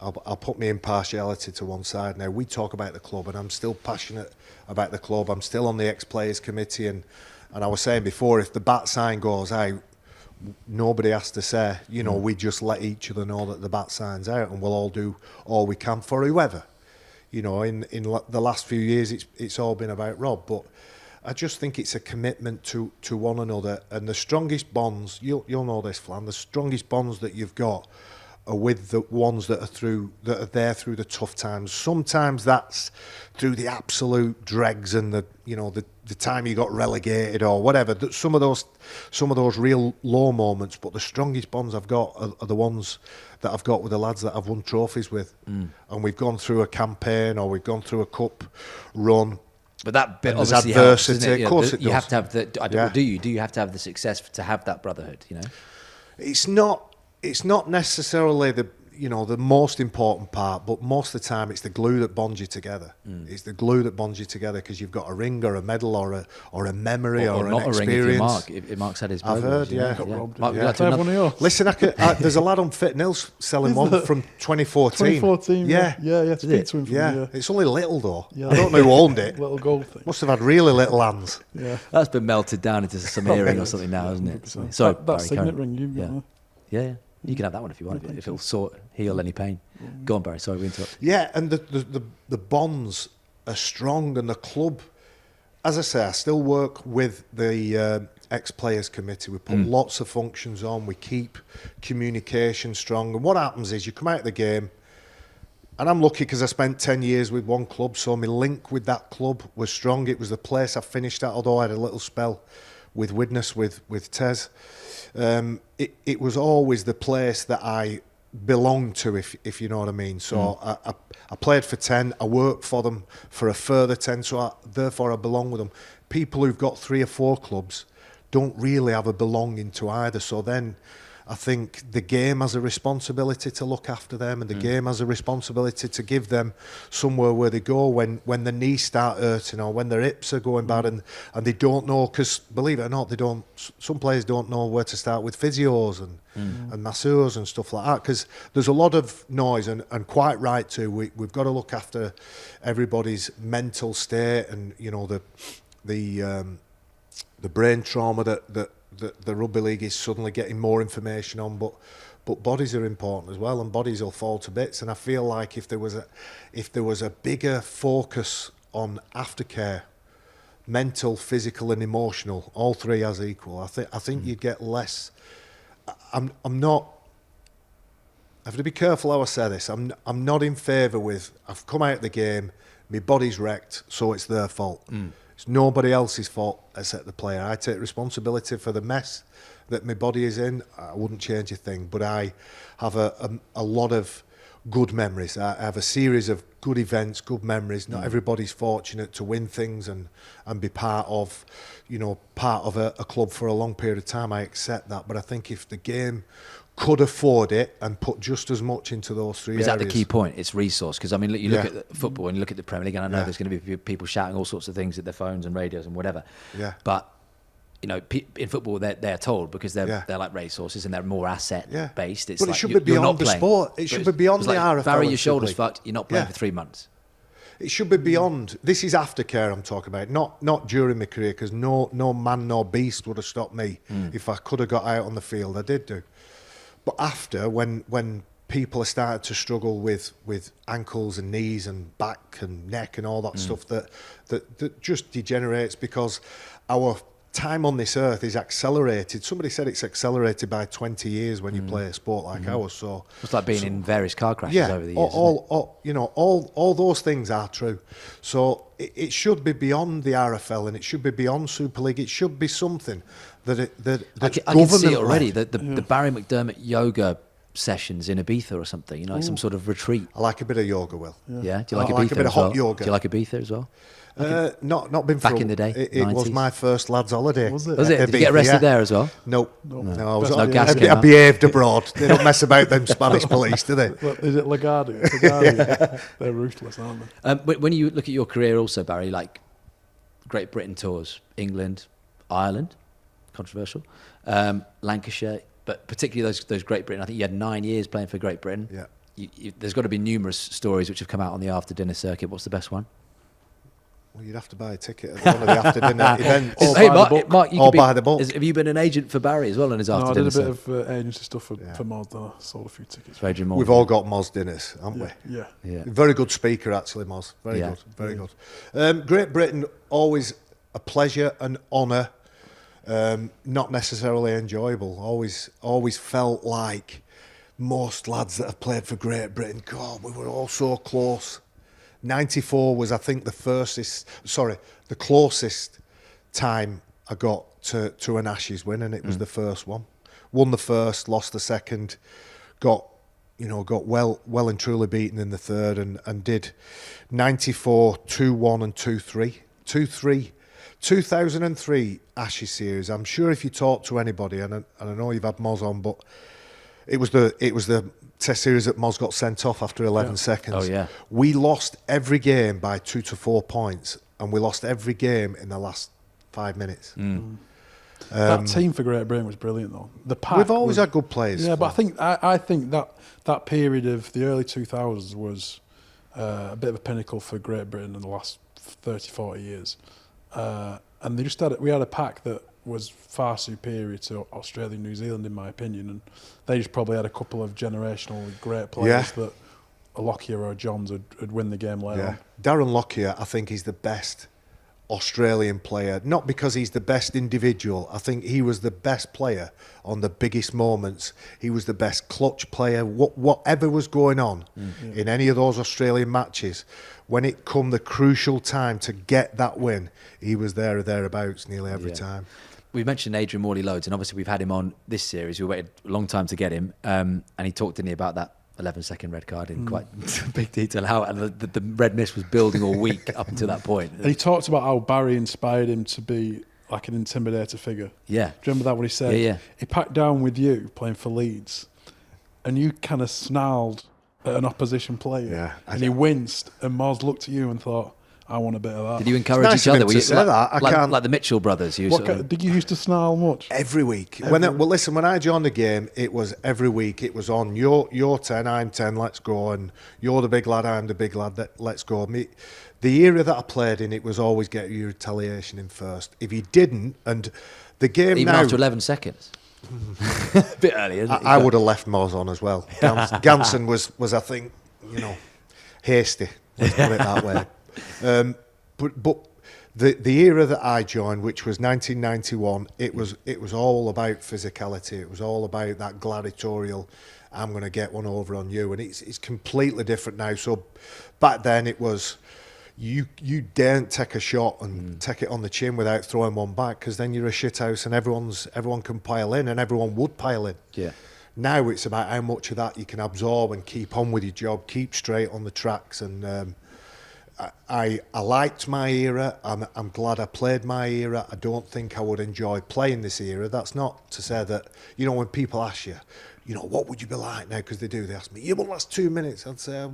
I'll put my impartiality to one side now. We talk about the club, and I'm still passionate about the club. I'm still on the ex-players committee, and I was saying before, if the bat sign goes out, nobody has to say, you know, we just let each other know that the bat sign's out, and we'll all do all we can for whoever. You know, in the last few years, it's all been about Rob, but I just think it's a commitment to one another, and the strongest bonds, you'll know this, Flan, the strongest bonds that you've got are with the ones that are there through the tough times. Sometimes that's through the absolute dregs and the time you got relegated or whatever. Some of those real low moments. But the strongest bonds I've got are the ones that I've got with the lads that I've won trophies with, and we've gone through a campaign or we've gone through a cup run. But that bit there's obviously adversity. helps, doesn't it? Of course, it you does. have to have the. Do you have to have the success to have that brotherhood? You know, It's not necessarily the, the most important part, but most of the time it's the glue that bonds you together. It's the glue that bonds you together because you've got a ring or a medal or a memory or an not experience. A ring if Mark's had his I've programs, heard, yeah. Got robbed. Mark, Yeah. would you like to Can I have have one of yours? Listen, there's a lad on Fit Nils selling one from 2014. 2014. Yeah. Yeah. Speak to him. Yeah, it's only little though. Yeah. I don't know who owned it. Little gold thing. Must have had really little hands. Yeah. That's been melted down into some earring or something now, hasn't it? 100%. Sorry, that Barry, signet carry on. ring you've got. Yeah. Huh? Yeah. You can have that one if you want, if it'll heal any pain. Go on, Barry. Sorry, we interrupted. Yeah, and the bonds are strong, and the club, as I say, I still work with the ex-players committee. We put lots of functions on. We keep communication strong. And what happens is you come out of the game, and I'm lucky because I spent 10 years with one club, so my link with that club was strong. It was the place I finished at, although I had a little spell with Widnes, with Tez. It was always the place that I belonged to, if you know what I mean. So I played for 10, I worked for them for a further 10, so therefore I belong with them. People who've got 3 or 4 clubs don't really have a belonging to either. So then I think the game has a responsibility to look after them, and the game has a responsibility to give them somewhere where they go when the knees start hurting or when their hips are going bad and they don't know, because believe it or not, some players don't know where to start with physios and masseurs and stuff like that, because there's a lot of noise, and quite right too. We've got to look after everybody's mental state, and the brain trauma that the rugby league is suddenly getting more information on, but bodies are important as well, and bodies will fall to bits. And I feel like if there was a bigger focus on aftercare, mental, physical, and emotional, all 3 as equal, I think you'd get less. I'm not. I have to be careful how I say this. I'm not in favour with. I've come out of the game, my body's wrecked, so it's their fault. It's nobody else's fault except the player. I take responsibility for the mess that my body is in. I wouldn't change a thing, but I have a lot of good memories. I have a series of good events, good memories. Not everybody's fortunate to win things and be part of a club for a long period of time. I accept that, but I think if the game could afford it and put just as much into those 3 areas. Is that the key point? It's resource. Because, I mean, you look at the football and you look at the Premier League, and I know there's going to be people shouting all sorts of things at their phones and radios and whatever. Yeah. But, in football, they're told, because they're like racehorses and they're more asset-based. It's but like it should be beyond the sport. It should be beyond the RFL. Barry, your shoulder's fucked, you're not playing for 3 months. It should be beyond. This is aftercare I'm talking about, not during my career, because no man nor beast would have stopped me if I could have got out on the field. I did do. But after, when people are starting to struggle with ankles and knees and back and neck and all that stuff that just degenerates because our time on this earth is accelerated. Somebody said it's accelerated by 20 years when you play a sport like ours. So it's like being in various car crashes over the years. All those things are true. So it should be beyond the RFL, and it should be beyond Super League. It should be something that I can see it already. The Barry McDermott yoga sessions in Ibiza or something. Some sort of retreat. I like a bit of yoga, Will. Yeah. Do you like Ibiza? I like a bit of hot yoga. Do you like Ibiza as well? Not been back in the day. It was my first lads' holiday. Was it? Was it? Did you get arrested there as well? No. No gas came I out. behaved abroad. They don't mess about them Spanish police, do they? Is it LaGuardia? They're ruthless, aren't they? When you look at your career also, Barry, like Great Britain tours, England, Ireland, controversial, Lancashire, but particularly those Great Britain. I think you had 9 years playing for Great Britain. Yeah. There's got to be numerous stories which have come out on the after dinner circuit. What's the best one? Well, you'd have to buy a ticket at one of the after dinner events. Hey, Mark, you or could buy the book. Have you been an agent for Barry as well in his after dinner? I did a bit of agency stuff for Mod. I sold a few tickets. We've all got Moz dinners, haven't we? Yeah. Very good speaker, actually, Moz. Very good. Great Britain, always a pleasure and honour. Not necessarily enjoyable. Always felt like most lads that have played for Great Britain, God, we were all so close. 94 was, I think, the closest time I got to an Ashes win, and it was the first one. Won the first, lost the second, got well and truly beaten in the third, and did 94, 2-1 and 2-3. 2-3. 2003 Ashes series. I'm sure if you talk to anybody, and I know you've had Moz on, but It was the Test series that Moz got sent off after 11 seconds. Oh, yeah. We lost every game by 2 to 4 points, and we lost every game in the last 5 minutes. That team for Great Britain was brilliant, though. The pack We've always had good players. Yeah, but I think that period of the early 2000s was a bit of a pinnacle for Great Britain in the last 30, 40 years. And we had a pack that was far superior to Australia and New Zealand, in my opinion, and they just probably had a couple of generational great players that a Lockyer or a Johns would win the game later on. Darren Lockyer, I think, is the best Australian player, not because he's the best individual. I think he was the best player on the biggest moments. He was the best clutch player. Whatever was going on in any of those Australian matches, when it come the crucial time to get that win, he was there or thereabouts nearly every time. We've mentioned Adrian Morley loads, and obviously we've had him on this series. We waited a long time to get him, and he talked, didn't he, about that 11-second red card in quite big detail, how the red mist was building all week up until that point. And he talked about how Barry inspired him to be like an intimidator figure. Yeah. Do you remember that, what he said? Yeah. He packed down with you playing for Leeds, and you kind of snarled at an opposition player. Yeah. And he winced, and Moz looked at you and thought, I want a bit of that. Did you encourage Nice each of other? him to say that. Like the Mitchell brothers? Did you used to snarl much? Every week. When I joined the game, it was every week. It was on, you're 10, I'm 10, let's go. And you're the big lad, I'm the big lad, let's go. The era that I played in, it was always get your retaliation in first. If you didn't, and the game even now... after 11 seconds? A bit early, isn't it? I would have left Moz on as well. Ganson was I think, hasty. Let's put it that way. But the era that I joined, which was 1991, it was all about physicality. It was all about that gladiatorial. I'm going to get one over on you, and it's completely different now. So back then it was you daren't take a shot and take it on the chin without throwing one back, because then you're a shithouse and everyone can pile in, and everyone would pile in. Yeah. Now it's about how much of that you can absorb and keep on with your job, keep straight on the tracks. And I liked my era. I'm glad I played my era. I don't think I would enjoy playing this era. That's not to say that, when people ask you, what would you be like now? Because they ask me, you won't last 2 minutes. I'd say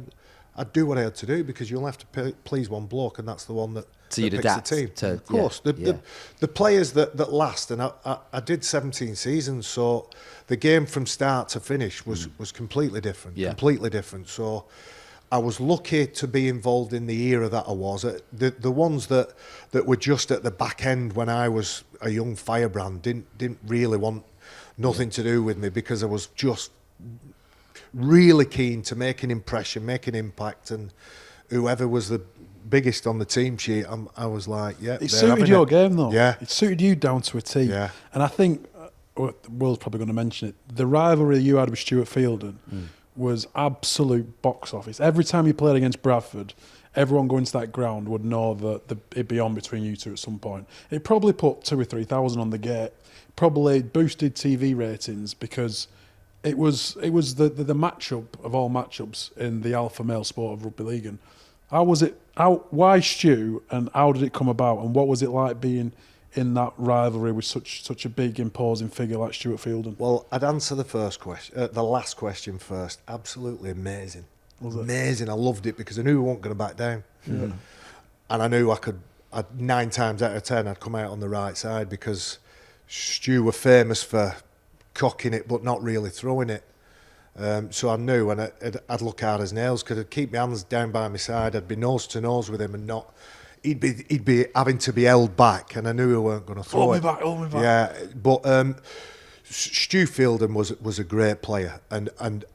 I'd do what I had to do, because you'll have to please one bloke, and that's the one that, so you'd picks adapt the team. to, of course. The players that last, and I did 17 seasons, so the game from start to finish was completely different. Yeah. Completely different. So I was lucky to be involved in the era that I was. The ones that were just at the back end when I was a young firebrand didn't really want nothing to do with me, because I was just really keen to make an impression, make an impact, and whoever was the biggest on the team sheet, I was like, yeah. It suited your game, though. Yeah. It suited you down to a T. Yeah. And I think, Will's probably going to mention it, the rivalry you had with Stuart Fielden was absolute box office. Every time you played against Bradford, everyone going to that ground would know that it'd be on between you two at some point. It probably put 2,000 or 3,000 on the gate, probably boosted TV ratings, because it was the matchup of all matchups in the alpha male sport of rugby league. And why Stu, and how did it come about, and what was it like being in that rivalry with such a big imposing figure like Stuart Fielden? Well, I'd answer the last question first. Absolutely amazing. Amazing. I loved it, because I knew we weren't going to back down. Yeah. And I knew I'd 9 times out of 10 I'd come out on the right side, because Stu were famous for cocking it but not really throwing it. So I knew, and I'd look hard as nails, because I'd keep my hands down by my side. I'd be nose to nose with him, and not. He'd be having to be held back, and I knew he weren't going to throw it. Hold me back. Yeah, but Stu Fielden was a great player, and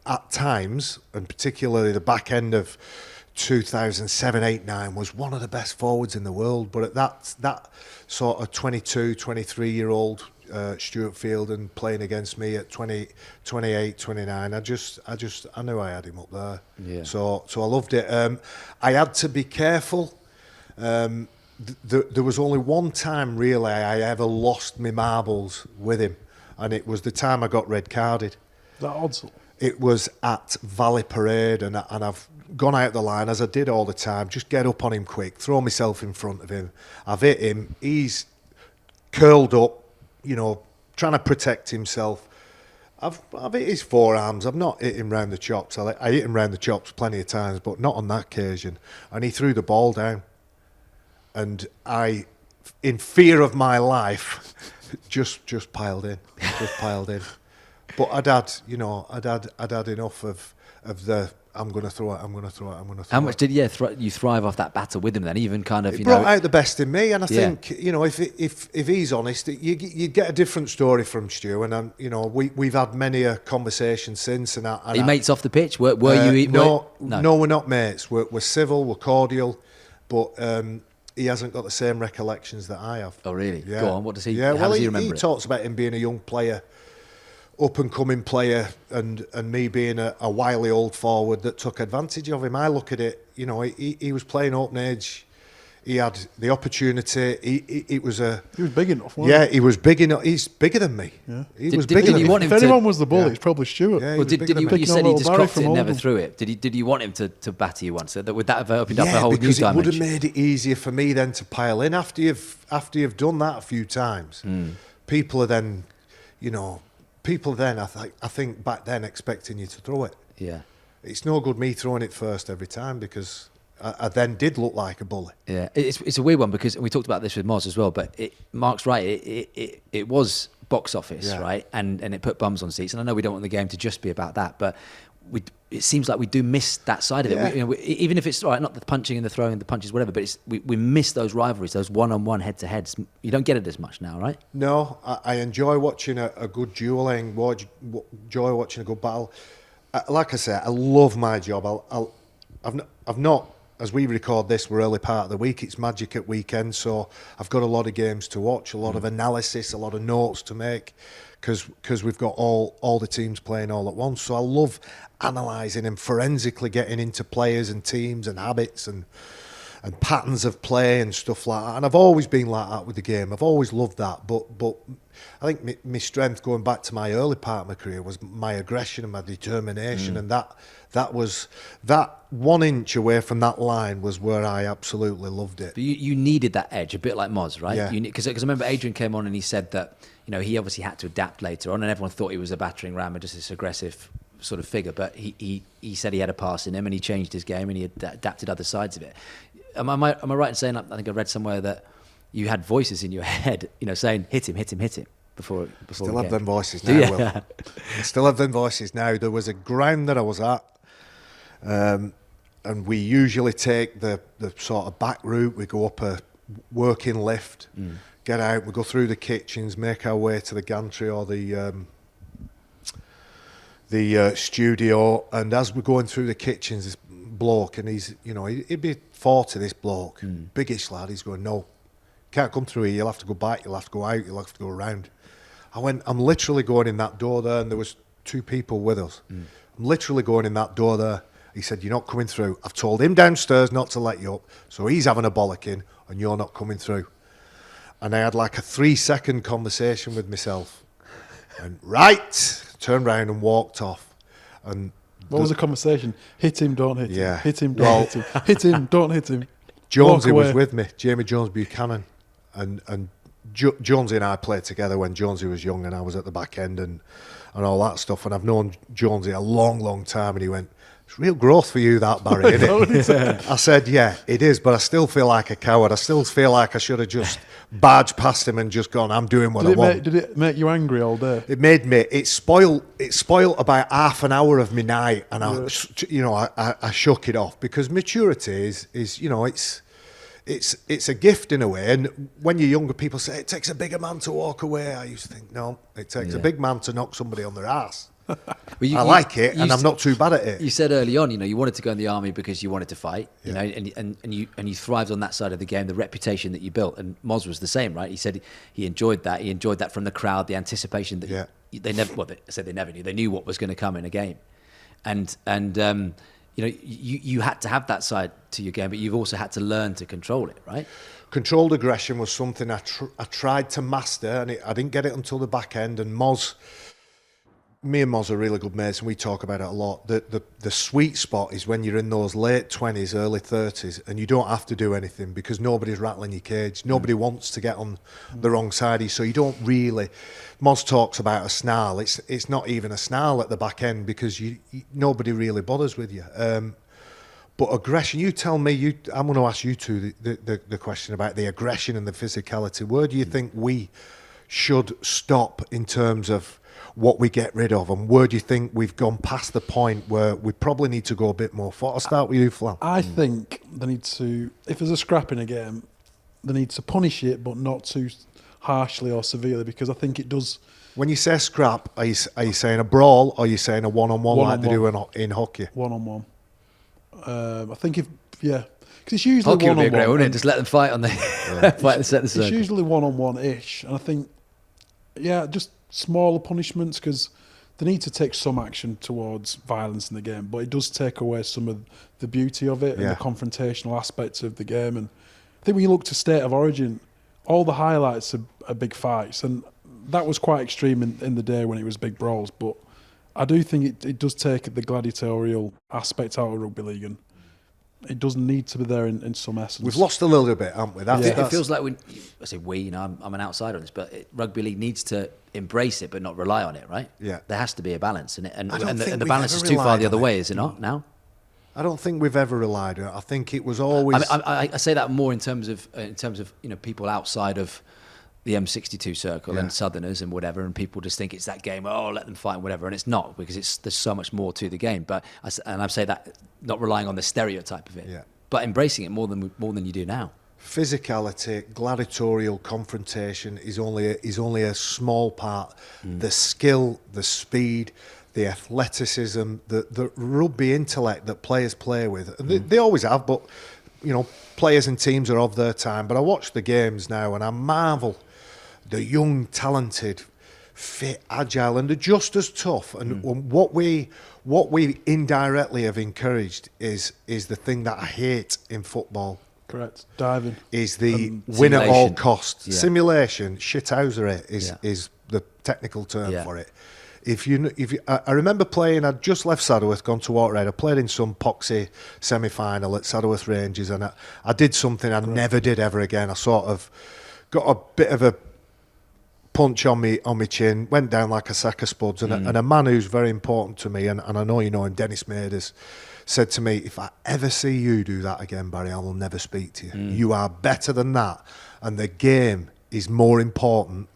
at times, and particularly the back end of 2007, 8, 9, was one of the best forwards in the world. But at that sort of 22, 23-year-old Stuart Fielden playing against me at 20, 28, 29, I knew I had him up there. Yeah. So I loved it. I had to be careful. There was only one time really I ever lost my marbles with him, and it was the time I got red carded. That odds. It was at Valley Parade, and I've gone out the line, as I did all the time, just get up on him quick, throw myself in front of him. I've hit him, he's curled up, trying to protect himself. I've hit his forearms. I've not hit him round the chops. I hit him round the chops plenty of times, but not on that occasion. And he threw the ball down. And I, in fear of my life, just piled in. But I'd had enough of the I'm going to throw it. How much did you thrive off that battle with him then? Even kind of, it brought out the best in me, and I think if he's honest, you get a different story from Stu, and we've had many a conversation since. And are you mates off the pitch? Were you? No, we're not mates. We're civil, we're cordial, but he hasn't got the same recollections that I have. Oh really? Yeah. Go on. What does he? Yeah, how does he remember he it? talks about him being a young player, up and coming player, and me being a wily old forward that took advantage of him. I look at it, he was playing open age. He had the opportunity. He was big enough, wasn't he? He was big enough. He's bigger than me. Yeah. He was bigger than me. If anyone was the bully, it's probably Stuart. Yeah, well, you said he just Barrie clocked it and never threw it. Did you want him to batter you once? So would that have opened up a whole new dimension? Yeah, because it would have made it easier for me then to pile in after you've done that a few times. People are then, I think back then expecting you to throw it. Yeah. It's no good me throwing it first every time because I then did look like a bully. Yeah, it's a weird one because we talked about this with Moz as well, but Mark's right. It was box office, right? And it put bums on seats. And I know we don't want the game to just be about that, but it seems like we do miss that side of it. Yeah. Even if it's all right, not the punching and the throwing, the punches, whatever, but we miss those rivalries, those one-on-one, head-to-heads. You don't get it as much now, right? No, I enjoy watching a good duelling, enjoy watching a good battle. Like I say, I love my job. I've not, as we record this, we're early part of the week, it's magic at weekends, so I've got a lot of games to watch, a lot of analysis, a lot of notes to make, because we've got all the teams playing all at once. So I love analysing and forensically getting into players and teams and habits and patterns of play and stuff like that. And I've always been like that with the game. I've always loved that. But I think my strength going back to my early part of my career was my aggression and my determination. And that was that 1 inch away from that line was where I absolutely loved it. But you needed that edge, a bit like Moz, right? Yeah. Because I remember Adrian came on and he said that he obviously had to adapt later on, and everyone thought he was a battering ram and just this aggressive sort of figure. But he said he had a pass in him and he changed his game and he adapted other sides of it. Am I right in saying, I think I read somewhere that you had voices in your head, saying hit him before Still have them voices now, Will. I still have them voices now. There was a ground that I was at, and we usually take the sort of back route. We go up a working lift, get out, we go through the kitchens, make our way to the gantry or the studio, and as we're going through the kitchens, this bloke, and he'd be 40, this bloke, biggish lad, he's going, no, can't come through here, you'll have to go back, you'll have to go out, you'll have to go around. I'm literally going in that door there, and there was 2 people with us. I'm literally going in that door there. He said, you're not coming through. I've told him downstairs not to let you up, so he's having a bollocking, and you're not coming through. And I had like a 3-second conversation with myself. And turned round and walked off. And what was the conversation? Hit him, don't hit him. Yeah. Hit him, don't hit him. Hit him, don't hit him. Jonesy was with me, Jamie Jones Buchanan. And Jonesy and I played together when Jonesy was young and I was at the back end and all that stuff. And I've known Jonesy a long, long time. And he went, it's real growth for you, that, Barry, isn't it? I said, yeah, it is, but I still feel like a coward. I still feel like I should have just barged past him and just gone, I'm doing what I want. Did it make you angry all day? It made me, it spoiled about half an hour of my night, and I shook it off, because maturity is it's a gift in a way. And when you're younger, people say it takes a bigger man to walk away. I used to think, no, it takes a big man to knock somebody on their ass. I like it, and I'm not too bad at it. You said early on, you wanted to go in the army because you wanted to fight, and you thrived on that side of the game, the reputation that you built. And Moz was the same, right? He said he enjoyed that. He enjoyed that from the crowd, the anticipation that they never. Well, they never knew. They knew what was going to come in a game, and you had to have that side to your game, but you've also had to learn to control it, right? Controlled aggression was something I tried to master, and I didn't get it until the back end. And Moz me and Moz are really good mates, and we talk about it a lot. The sweet spot is when you're in those late 20s, early 30s, and you don't have to do anything because nobody's rattling your cage. Nobody wants to get on the wrong side of you, so you don't really. Moz talks about a snarl. It's not even a snarl at the back end because nobody really bothers with you. But aggression, you tell me. I'm going to ask you two the question about the aggression and the physicality. Where do you think we should stop in terms of what we get rid of, and where do you think we've gone past the point where we probably need to go a bit more for? I'll start with you, Flan. I think they need to, if there's a scrap in a game, they need to punish it, but not too harshly or severely, because I think it does. When you say scrap, are you saying a brawl, or are you saying a one-on-one like they do in hockey? One-on-one. I think because it's usually Hockey would be one-on-one. great, wouldn't it? Just let them fight on the fight the centre circle. It's usually one-on-one-ish, and I think, just smaller punishments, because they need to take some action towards violence in the game, but it does take away some of the beauty of it and the confrontational aspects of the game. And I think when you look to State of Origin, all the highlights are big fights, and that was quite extreme in the day when it was big brawls, but I do think it does take the gladiatorial aspect out of rugby league, and it doesn't need to be there in some essence. We've lost a little bit, haven't we? It feels like I say we, I'm an outsider on this, but rugby league needs to embrace it but not rely on it, right? Yeah. There has to be a balance in it, and think the we've balance ever is too far relied the other on way, it. is it not now? I don't think we've ever relied on it. I think it was always. I say that more in terms of people outside of the M62 circle and Southerners and whatever, and people just think it's that game. Oh, let them fight and whatever, and it's not, because there's so much more to the game. But I say that not relying on the stereotype of it, but embracing it more than you do now. Physicality, gladiatorial confrontation is only a small part. The skill, the speed, the athleticism, the rugby intellect that players play with. They always have, but players and teams are of their time. But I watch the games now and I marvel. The young, talented, fit, agile, and they're just as tough. And what we indirectly have encouraged is the thing that I hate in football. Correct. Diving. Is the win at all costs. Yeah. Simulation, shithousery is the technical term for it. I remember playing, I'd just left Saddleworth, gone to Waterhead. I played in some poxy semi-final at Saddleworth Rangers, and I did something I never did ever again. I sort of got a bit of a punch on me chin, went down like a sack of spuds, and a man who's very important to me, and I know you know him, Dennis Maders, said to me, if I ever see you do that again, Barry, I will never speak to you. You are better than that, and the game is more important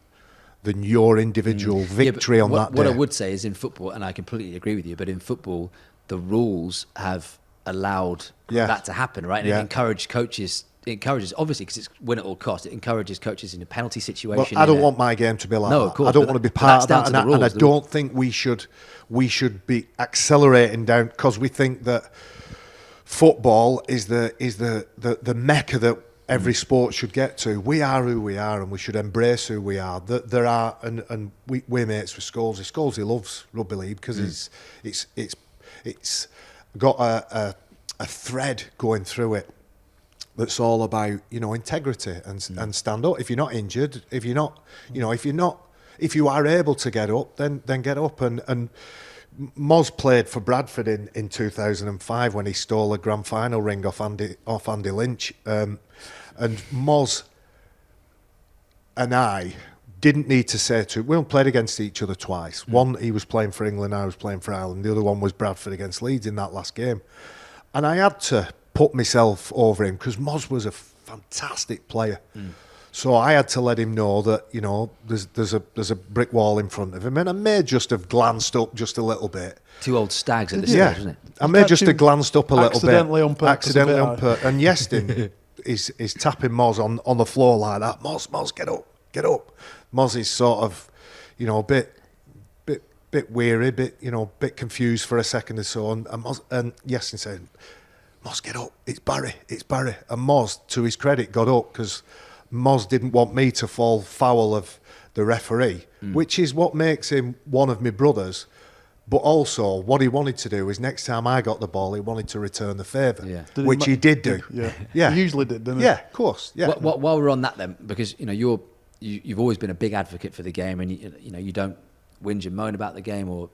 than your individual victory on that day. What I would say is, in football, and I completely agree with you, but in football, the rules have allowed that to happen, right? And it encourages coaches. It encourages, obviously, because it's win at all costs. It encourages coaches in a penalty situation. Well, I don't want my game to be like that. No, of course. I don't want to be part of that, and I don't think we should be accelerating down, because we think that football is the mecca that every sport should get to. We are who we are, and we should embrace who we are. There are, and we're mates with Scholesy. Scholesy loves rugby league because it's got a thread going through it that's all about integrity and stand up. If you're not injured, if you are able to get up, then get up. And Moz played for Bradford in 2005 when he stole a grand final ring off Andy Lynch. And Moz and I didn't need to say we only played against each other twice. One, he was playing for England, I was playing for Ireland. The other one was Bradford against Leeds in that last game. And I had to put myself over him because Moz was a fantastic player. So I had to let him know that there's a brick wall in front of him, and I may just have glanced up just a little bit. Two old stags at this stage, isn't it? I may just have glanced up a little bit. Accidentally on purpose. And Yestin is tapping Moz on the floor like that. Moz, get up. Moz is sort of, a bit weary, bit confused for a second or so, and Yestin said, Moz, get up. It's Barry. And Moz, to his credit, got up because Moz didn't want me to fall foul of the referee, which is what makes him one of my brothers. But also, what he wanted to do is next time I got the ball, he wanted to return the favour, which he did do. Yeah. He usually did, didn't he? Yeah, of course. Yeah. While we're on that, then, because you've always been a big advocate for the game, and you don't whinge and moan about the game or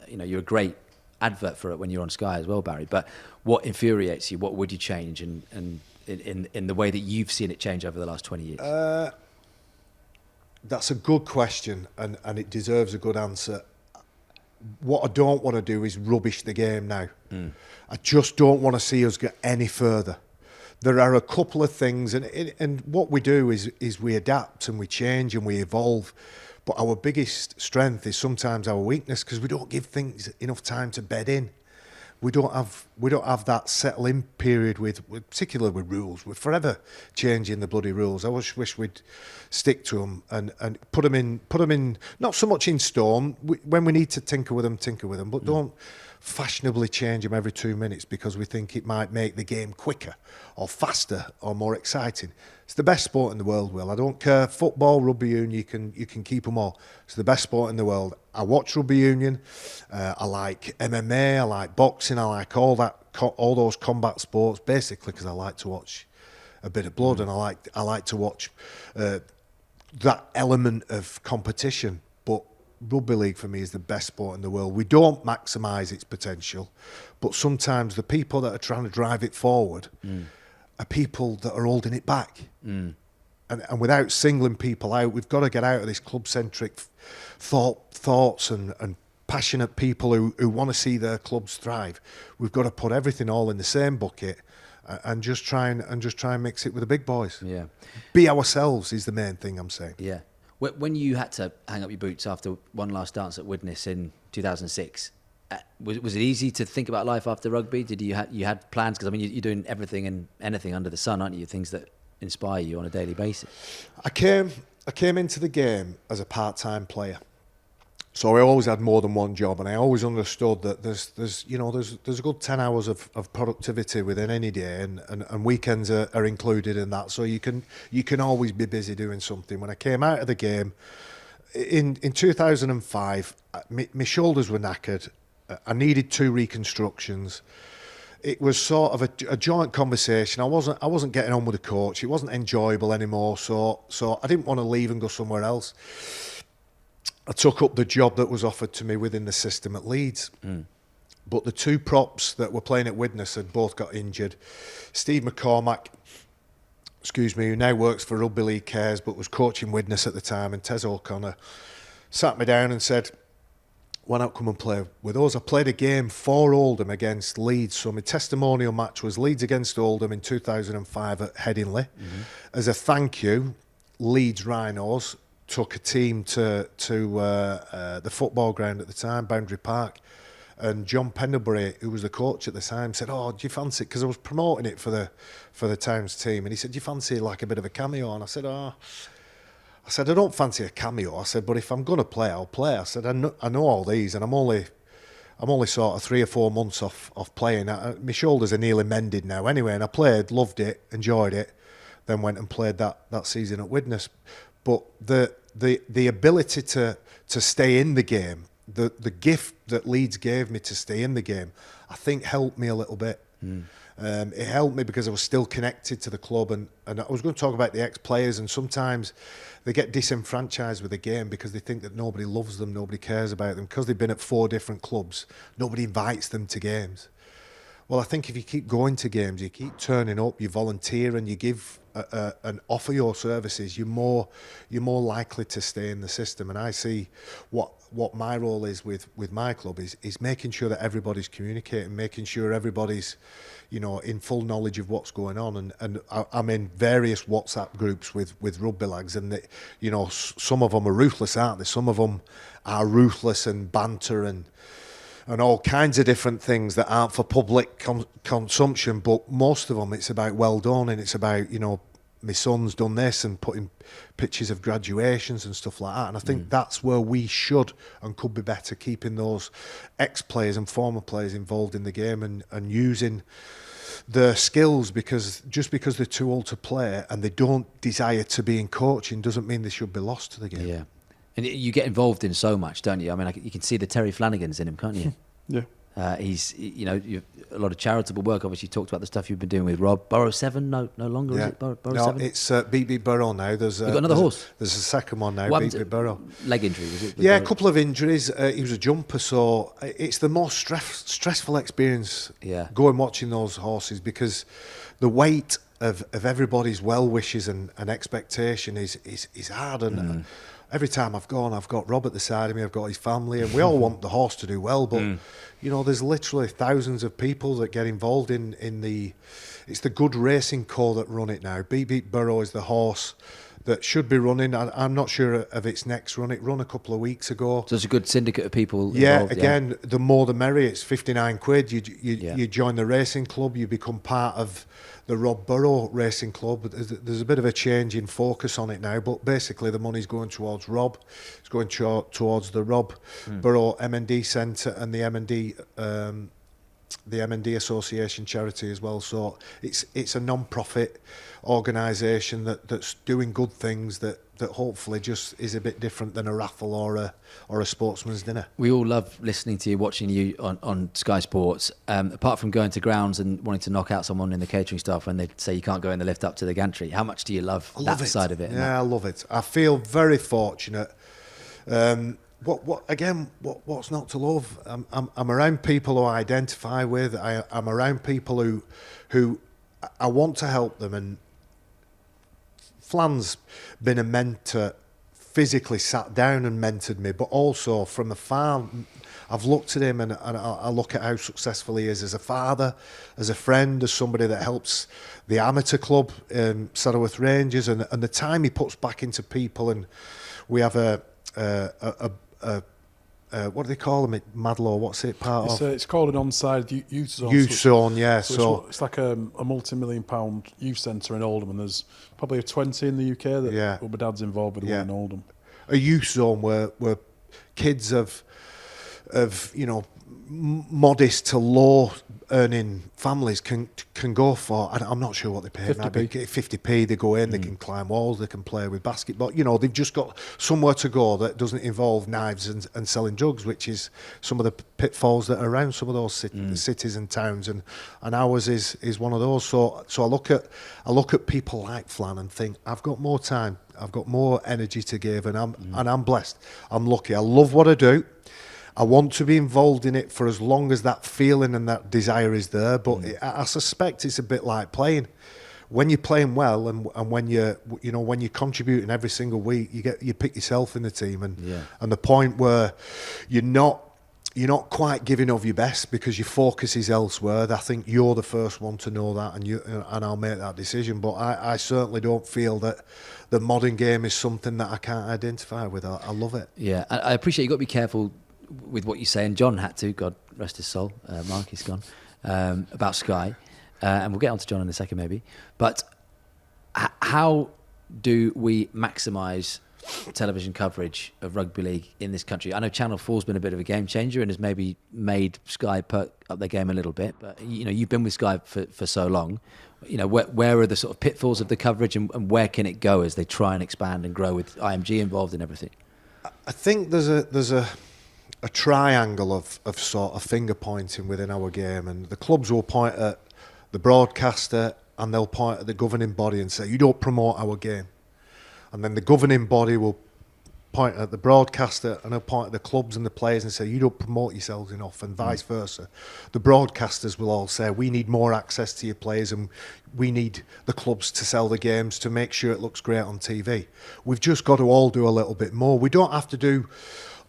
you're a great advert for it when you're on Sky as well, Barry. But what infuriates you? What would you change? And in the way that you've seen it change over the last 20 years? That's a good question, and it deserves a good answer. What I don't want to do is rubbish the game now. I just don't want to see us get any further. There are a couple of things, and what we do is we adapt and we change and we evolve. But our biggest strength is sometimes our weakness, because we don't give things enough time to bed in. We don't have that settle-in period particularly with rules. We're forever changing the bloody rules. I wish we'd stick to them and put them in not so much in stone. When we need to tinker with them, but don't fashionably change them every 2 minutes because we think it might make the game quicker or faster or more exciting. It's the best sport in the world, Will. I don't care. Football, rugby union, you can keep them all. It's the best sport in the world. I watch rugby union. I like MMA. I like boxing. I like all those combat sports, basically because I like to watch a bit of blood, and I like to watch that element of competition. But rugby league for me is the best sport in the world. We don't maximise its potential, but sometimes the people that are trying to drive it forward are people that are holding it back. And without singling people out, we've got to get out of this club-centric thoughts and passionate people who want to see their clubs thrive. We've got to put everything all in the same bucket and just try and mix it with the big boys. Yeah, be ourselves is the main thing I'm saying. Yeah. When you had to hang up your boots after one last dance at Widnes in 2006, was it easy to think about life after rugby? Did you had plans? Because I mean, you're doing everything and anything under the sun, aren't you? Things that inspire you on a daily basis. I came into the game as a part-time player, so I always had more than one job, and I always understood that there's a good 10 hours of productivity within any day, and weekends are included in that. So you can always be busy doing something. When I came out of the game in 2005, my shoulders were knackered. I needed 2 reconstructions. It was sort of a joint conversation. I wasn't getting on with the coach. It wasn't enjoyable anymore. So I didn't want to leave and go somewhere else. I took up the job that was offered to me within the system at Leeds. But the 2 props that were playing at Widnes had both got injured. Steve McCormack, who now works for Rugby League Cares but was coaching Widnes at the time, and Tez O'Connor sat me down and said, "Why not come and play with us?" I played a game for Oldham against Leeds. So my testimonial match was Leeds against Oldham in 2005 at Headingley. As a thank you, Leeds Rhinos took a team to the football ground at the time, Boundary Park, and John Pendlebury, who was the coach at the time, said, "Oh, do you fancy?" Because I was promoting it for the town's team, and he said, "Do you fancy like a bit of a cameo?" And I said, I don't fancy a cameo. I said, but if I'm going to play, I'll play. I said, I know all these, and I'm only sort of 3 or 4 months off playing. My shoulders are nearly mended now anyway, and I played, loved it, enjoyed it, then went and played that season at Widnes. But the ability to stay in the game, the gift that Leeds gave me to stay in the game, I think helped me a little bit. It helped me because I was still connected to the club, and I was going to talk about the ex-players, and sometimes they get disenfranchised with the game because they think that nobody loves them, nobody cares about them. Because they've been at 4 different clubs, nobody invites them to games. Well, I think if you keep going to games, you keep turning up, you volunteer and you give and offer your services, you're more likely to stay in the system. And I see what my role is with my club is making sure that everybody's communicating, making sure everybody's, in full knowledge of what's going on. And I'm in various WhatsApp groups with rugby lads, and some of them are ruthless, aren't they? Some of them are ruthless and banter and all kinds of different things that aren't for public consumption, but most of them it's about well done, and it's about, my son's done this, and putting pictures of graduations and stuff like that. And I think that's where we should and could be better, keeping those ex-players and former players involved in the game and using their skills, because just because they're too old to play and they don't desire to be in coaching doesn't mean they should be lost to the game. Yeah. And you get involved in so much, don't you? I mean, you can see the Terry Flanagans in him, can't you? Yeah. He's, a lot of charitable work. Obviously, you talked about the stuff you've been doing with Rob. Borough 7, no longer, is it? Borough 7? It's Beat Borough now. You've got another horse? There's a second one now, Beat Borough. Leg injury, was it? Yeah, a couple of injuries. He was a jumper, so it's the most stressful experience going watching those horses, because the weight of everybody's well wishes and expectation is hard. And every time I've gone, I've got Rob at the side of me, I've got his family, and we all want the horse to do well, but there's literally thousands of people that get involved in the. It's the Good Racing Co that run it now. Beat Borough is the horse that should be running. I'm not sure of its next run. It ran a couple of weeks ago. So it's a good syndicate of people involved. Again, the more the merrier. It's £59. You join the racing club, you become part of the Rob Borough Racing Club. There's a bit of a change in focus on it now, but basically the money's going towards Rob. It's going towards the Rob Borough M&D Centre and the M&D Association charity as well. So it's a non-profit organisation that's doing good things that hopefully just is a bit different than a raffle or a sportsman's dinner. We all love listening to you, watching you on Sky Sports. Apart from going to grounds and wanting to knock out someone in the catering staff when they say you can't go in the lift up to the gantry, how much do you love that side of it? Yeah, I love it. I feel very fortunate. What's not to love? I'm around people who I identify with. I'm around people who I want to help them. And Flan's been a mentor, physically sat down and mentored me, but also from afar, I've looked at him and I look at how successful he is as a father, as a friend, as somebody that helps the amateur club, Saddleworth Rangers, and the time he puts back into people. And we have a what do they call them? Madlaw, what's it part of? It's called an onside youth zone. Youth zone, yeah. So it's like a multi-million-pound youth centre in Oldham, and there's probably 20 in the UK that my dad's involved with one in Oldham. A youth zone where kids of modest to low earning families can go for, and I'm not sure what they pay, 50p. They go in, they can climb walls, they can play with basketball. They've just got somewhere to go that doesn't involve knives and selling drugs, which is some of the pitfalls that are around some of those cities and towns, and ours is one of those. So I look at people like Flan and think, I've got more time, I've got more energy to give, and I'm blessed. I'm lucky. I love what I do. I want to be involved in it for as long as that feeling and that desire is there. But I suspect it's a bit like playing. When you're playing well and when you're contributing every single week, you pick yourself in the team, and the point where you're not quite giving of your best because your focus is elsewhere. I think you're the first one to know that, and I'll make that decision. But I certainly don't feel that the modern game is something that I can't identify with. I love it. Yeah, I appreciate you've got to be careful with what you say, and John had to, God rest his soul, Mark is gone, about Sky, and we'll get on to John in a second maybe, but how do we maximise television coverage of rugby league in this country? I know Channel 4's been a bit of a game changer and has maybe made Sky perk up their game a little bit, but you've been with Sky for so long. Where are the sort of pitfalls of the coverage, and where can it go as they try and expand and grow with IMG involved in everything? I think there's a triangle of sort of finger pointing within our game, and the clubs will point at the broadcaster and they'll point at the governing body and say, you don't promote our game. And then the governing body will point at the broadcaster and they'll point at the clubs and the players and say, you don't promote yourselves enough, and vice versa. The broadcasters will all say, we need more access to your players and we need the clubs to sell the games to make sure it looks great on TV. We've just got to all do a little bit more. We don't have to do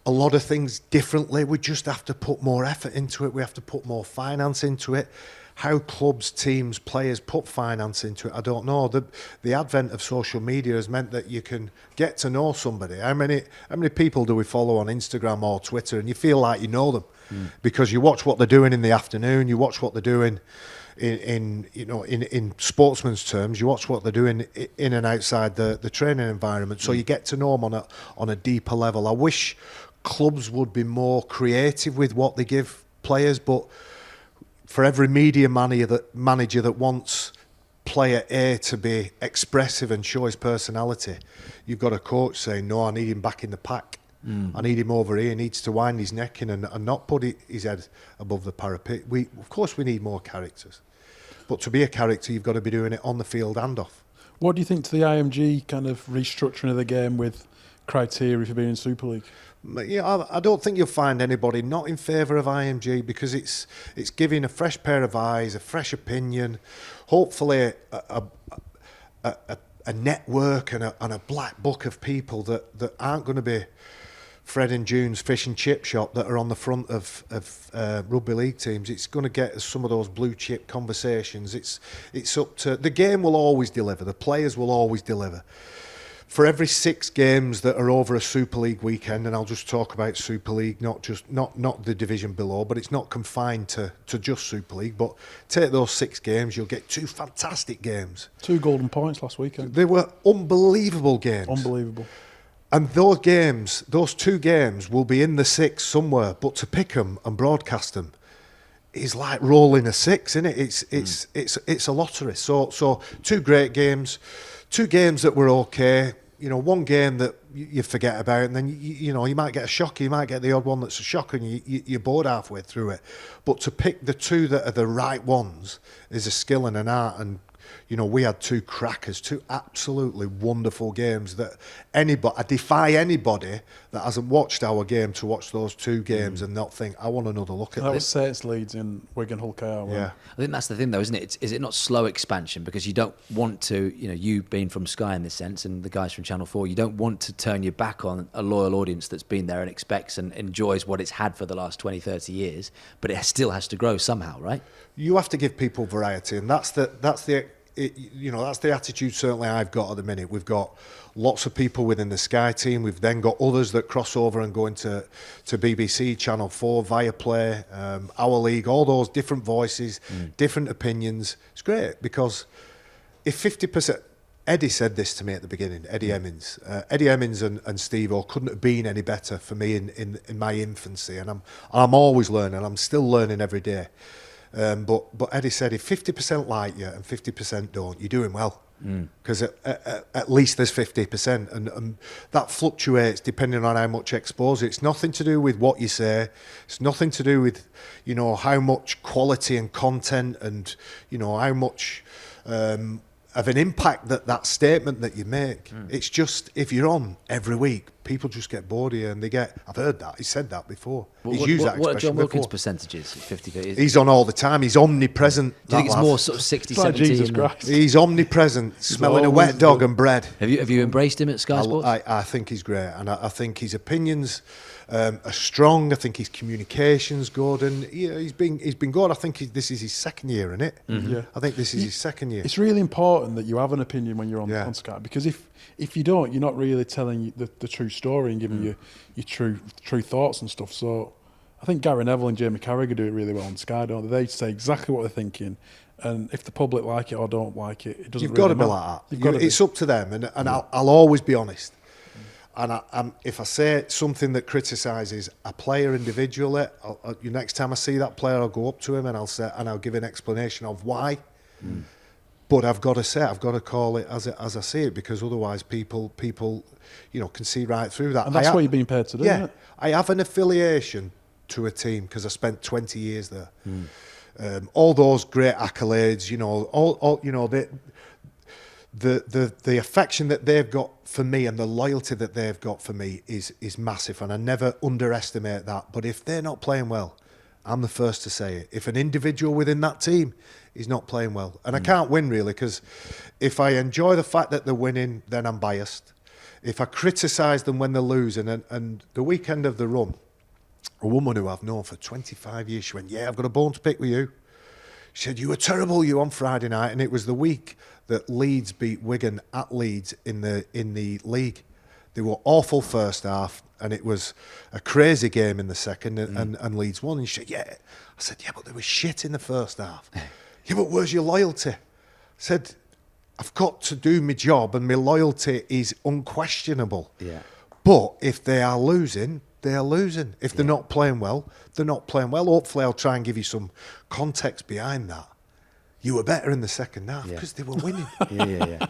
a lot of things differently. We just have to put more effort into it. We have to put more finance into it. How clubs, teams, players put finance into it, I don't know. The advent of social media has meant that you can get to know somebody. How many people do we follow on Instagram or Twitter, and you feel like you know them because you watch what they're doing in the afternoon, you watch what they're doing in sportsman's terms, you watch what they're doing in and outside the training environment. So you get to know them on a deeper level. I wish clubs would be more creative with what they give players, but for every media manager that wants player A to be expressive and show his personality, you've got a coach saying, no, I need him back in the pack. I need him over here. He needs to wind his neck in and not put his head above the parapet. Of course, we need more characters. But to be a character, you've got to be doing it on the field and off. What do you think to the IMG kind of restructuring of the game with criteria for being in Super League? Yeah, I don't think you'll find anybody not in favour of IMG because it's giving a fresh pair of eyes, a fresh opinion, hopefully a network and a black book of people that aren't going to be Fred and June's fish and chip shop that are on the front of rugby league teams. It's going to get us some of those blue chip conversations. It's up to the game will always deliver. The players will always deliver. For every 6 games that are over a Super League weekend, and I'll just talk about Super League, not the division below, but it's not confined to just Super League. But take those 6 games, you'll get 2 fantastic games. 2 golden points last weekend. They were unbelievable games. Unbelievable. And those 2 games will be in the 6 somewhere, but to pick them and broadcast them is like rolling a 6, isn't it? It's a lottery. So 2 great games, 2 games that were okay. You know, 1 game that you forget about, and then you might get a shocker. You might get the odd one that's a shocker, and you're bored halfway through it. But to pick the 2 that are the right ones is a skill and an art. And we had 2 crackers, 2 absolutely wonderful games that I defy anybody that hasn't watched our game to watch those 2 games and not think, I want another look at that this. was Saints Leeds in Wigan Hull KR. Yeah. I think that's the thing, though, isn't it? Is it not slow expansion? Because you don't want to, you being from Sky in this sense, and the guys from Channel 4, you don't want to turn your back on a loyal audience that's been there and expects and enjoys what it's had for the last 20, 30 years, but it still has to grow somehow, right? You have to give people variety, and that's the attitude certainly I've got at the minute. We've got lots of people within the Sky team. We've then got others that cross over and go into BBC, Channel 4, Viaplay, Our League, all those different voices, different opinions. It's great because if 50%... Eddie said this to me at the beginning, Eddie Emmons. Eddie Emmons and Steve-O couldn't have been any better for me in my infancy, and I'm always learning. I'm still learning every day. But Eddie said if 50% like you and 50% don't, you're doing well. Because at least there's 50%, and that fluctuates depending on how much exposure. It's nothing to do with what you say. It's nothing to do with how much quality and content and how much of an impact that statement that you make. It's just if you're on every week, people just get bored of you and I've heard that, he said that before. He's used that expression what are John Wilkins' before. Percentages? 50? He's on all the time, he's omnipresent. Do you think it's more sort of 60, like 70? Jesus Christ. He's omnipresent, smelling a wet dog and bread. Have you embraced him at Sky Sports? I think he's great, and I think his opinions are strong. I think his communication's good, and he's been good. I think this is his 2nd year, isn't it? Yeah. I think this is his 2nd year. It's really important that you have an opinion when you're on Sky, because if you don't, you're not really telling the true story and giving your true thoughts and stuff. So I think Gary Neville and Jamie Carragher do it really well on Sky, don't they? They say exactly what they're thinking, and if the public like it or don't like it, it doesn't. You've really got to be matter. like that. It's up to them, and I'll always be honest. And if I say something that criticises a player individually, next time I see that player, I'll go up to him and I'll give an explanation of why. But I've got to call it as I see it, because otherwise people can see right through that. And that's what you're being paid to do. Yeah, isn't it? I have an affiliation to a team because I spent 20 years there. All those great accolades, the affection that they've got for me and the loyalty that they've got for me is massive, and I never underestimate that. But if they're not playing well, I'm the first to say it. If an individual within that team is not playing well, and I can't win really, because if I enjoy the fact that they're winning, then I'm biased. If I criticise them when they're losing, and the weekend of the run, a woman who I've known for 25 years, she went, "Yeah, I've got a bone to pick with you." She said, "You were terrible, you, on Friday night," and it was the week that Leeds beat Wigan at Leeds in the league. They were awful first half, and it was a crazy game in the second, and Leeds won. And she said, "Yeah." I said, "Yeah, but they were shit in the first half." "Yeah, but where's your loyalty?" I said, "I've got to do my job, and my loyalty is unquestionable. Yeah. But if they are losing, they are losing. If they're not playing well, they're not playing well." Hopefully I'll try and give you some context behind that. You were better in the second half because they were winning. Yeah.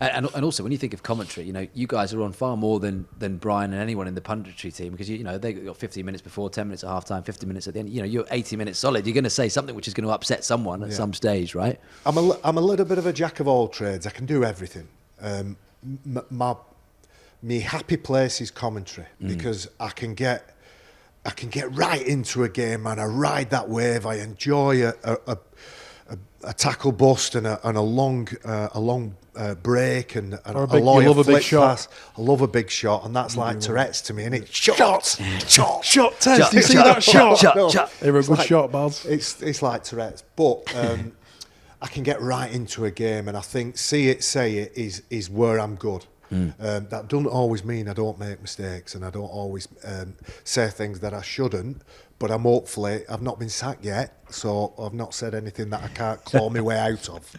And also, when you think of commentary, you guys are on far more than Brian and anyone in the punditry team, because they got 15 minutes before, 10 minutes at half time, 50 minutes at the end. You're 80 minutes solid. You're going to say something which is going to upset someone at some stage, right? I'm a little bit of a jack of all trades. I can do everything. My happy place is commentary, because I can get right into a game and I ride that wave. I enjoy a tackle bust and a long break and a lawyer flip pass. I love a big shot, and that's like Tourette's to me. And it's shot, Tez, do you see that shot? They were a good like, shot, Baz. It's like Tourette's, but I can get right into a game, and I think see it, say it is where I'm good. That doesn't always mean I don't make mistakes, and I don't always say things that I shouldn't, but I've not been sacked yet, so I've not said anything that I can't claw my way out of.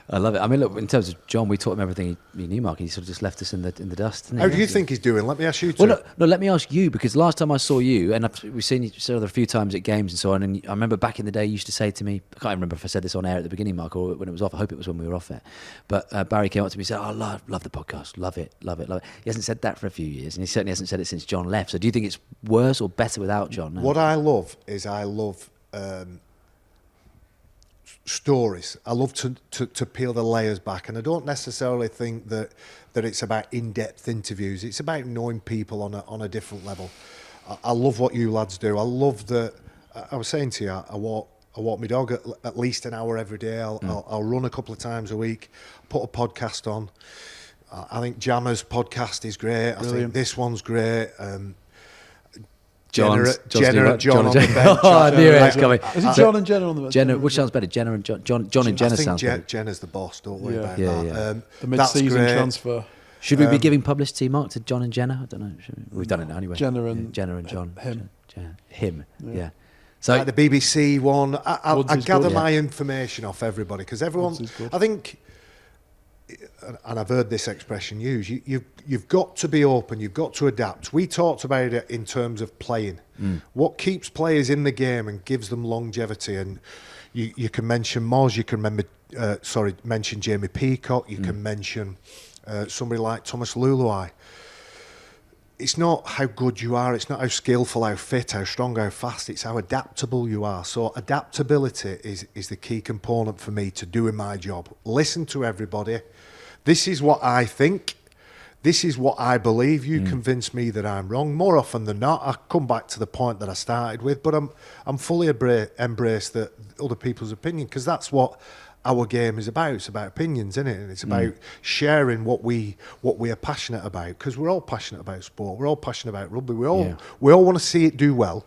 I love it. I mean, look, in terms of John, we taught him everything he knew, Mark. He sort of just left us in the dust. Didn't he? How do you think he's doing? Let me ask you two. Well, no, let me ask you, because last time I saw you, and we've seen each other a few times at games and so on, and I remember back in the day you used to say to me, I can't remember if I said this on air at the beginning, Mark, or when it was off. I hope it was when we were off it. But Barry came up to me and said, love the podcast, love it. He hasn't said that for a few years, and he certainly hasn't said it since John left. So do you think it's worse or better without John now? What I love is stories. I love to peel the layers back, and I don't necessarily think that it's about in-depth interviews. It's about knowing people on a different level. I love what you lads do. I love I was saying to you, I walk my dog at least an hour every day. I'll run a couple of times a week, put a podcast on. I think Jammer's podcast is great. Brilliant. I think this one's great. John on the bench. I knew it was coming. Is it John and Jenna on the bench? Jenna, which sounds better? Jenna and John and Jenna sounds better. Jenna's the boss, don't worry about Yeah. that. The mid-season transfer. Should we be giving publicity, Mark, to John and Jenna? I don't know. We've done it now anyway. Jenna and John. him. Yeah. So like the BBC one, I gather good, my information off everybody, because everyone, I think, and I've heard this expression used, you've got to be open, you've got to adapt. We talked about it in terms of playing. What keeps players in the game and gives them longevity, and you can mention Moz, you can mention Jamie Peacock, you can mention somebody like Thomas Luluai. It's not how good you are, it's not how skillful, how fit, how strong, how fast, it's how adaptable you are. So adaptability is the key component for me to doing my job. Listen to everybody. This is what I think. This is what I believe. You convince me that I'm wrong. More often than not, I come back to the point that I started with, but I'm fully embrace the other people's opinion, because that's what our game is about. It's about opinions, isn't it? And it's about sharing what we are passionate about, because we're all passionate about sport. We're all passionate about rugby. We all want to see it do well.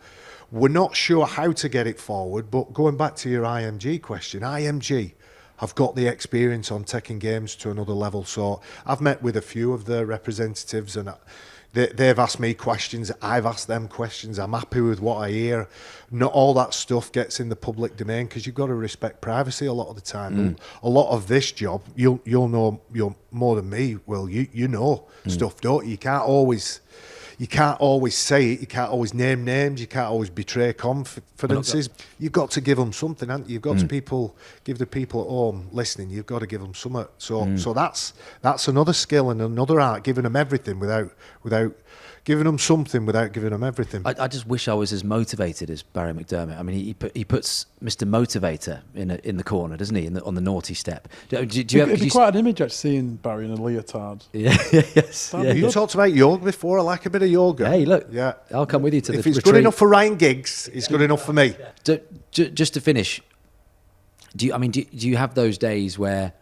We're not sure how to get it forward, but going back to your IMG question, IMG have got the experience on taking games to another level. So I've met with a few of the representatives, and they've asked me questions, I've asked them questions. I'm happy with what I hear. Not all that stuff gets in the public domain, because you've got to respect privacy a lot of the time. A lot of this job, you'll know more than me. Well, you know stuff, don't you? You can't always say it. You can't always name names. You can't always betray confidences. You've got to give them something, haven't you? You've got to give the people at home listening. You've got to give them something. So that's another skill and another art. Giving them everything without giving them something without giving them everything. I just wish I was as motivated as Barry McDermott. I mean, he puts Mr. Motivator in the corner, doesn't he? On the naughty step. It'd be quite an image, actually, seeing Barry in a leotard. Yes. You talked about yoga before. I like a bit of yoga. Hey, look. Yeah. I'll come with you to the retreat. If it's good enough for Ryan Giggs, it's good enough for me. Just to finish, do you have those days where,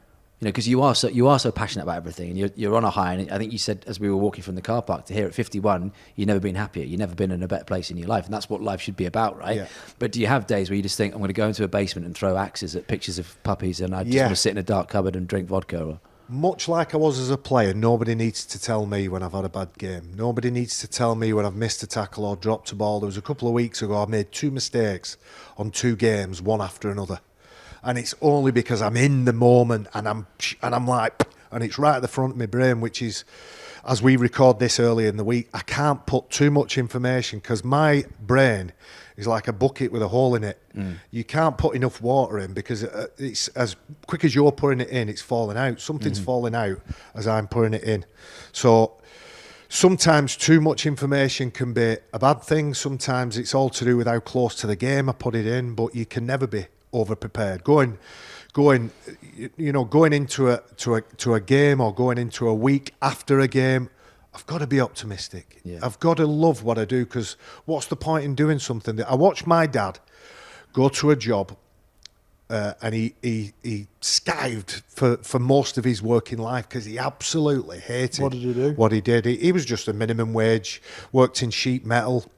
because you are so passionate about everything, and you're on a high, and I think you said as we were walking from the car park to here at 51, you've never been happier, you've never been in a better place in your life, and that's what life should be about, right? Yeah. But do you have days where you just think, I'm going to go into a basement and throw axes at pictures of puppies, and I just want to sit in a dark cupboard and drink vodka? Or? Much like I was as a player, nobody needs to tell me when I've had a bad game. Nobody needs to tell me when I've missed a tackle or dropped a ball. There was a couple of weeks ago, I made 2 mistakes on 2 games, one after another. And it's only because I'm in the moment and I'm like, and it's right at the front of my brain, which is, as we record this early in the week, I can't put too much information because my brain is like a bucket with a hole in it. You can't put enough water in because it's as quick as you're putting it in, it's falling out. Something's falling out as I'm putting it in. So sometimes too much information can be a bad thing. Sometimes it's all to do with how close to the game I put it in, but you can never be over prepared. Going into a game or going into a week after a game, I've got to be optimistic. Yeah. I've got to love what I do, because what's the point in doing something that I watched my dad go to a job and he skived for most of his working life because he absolutely hated what did he do? What he did. He was just a minimum wage, worked in sheet metal,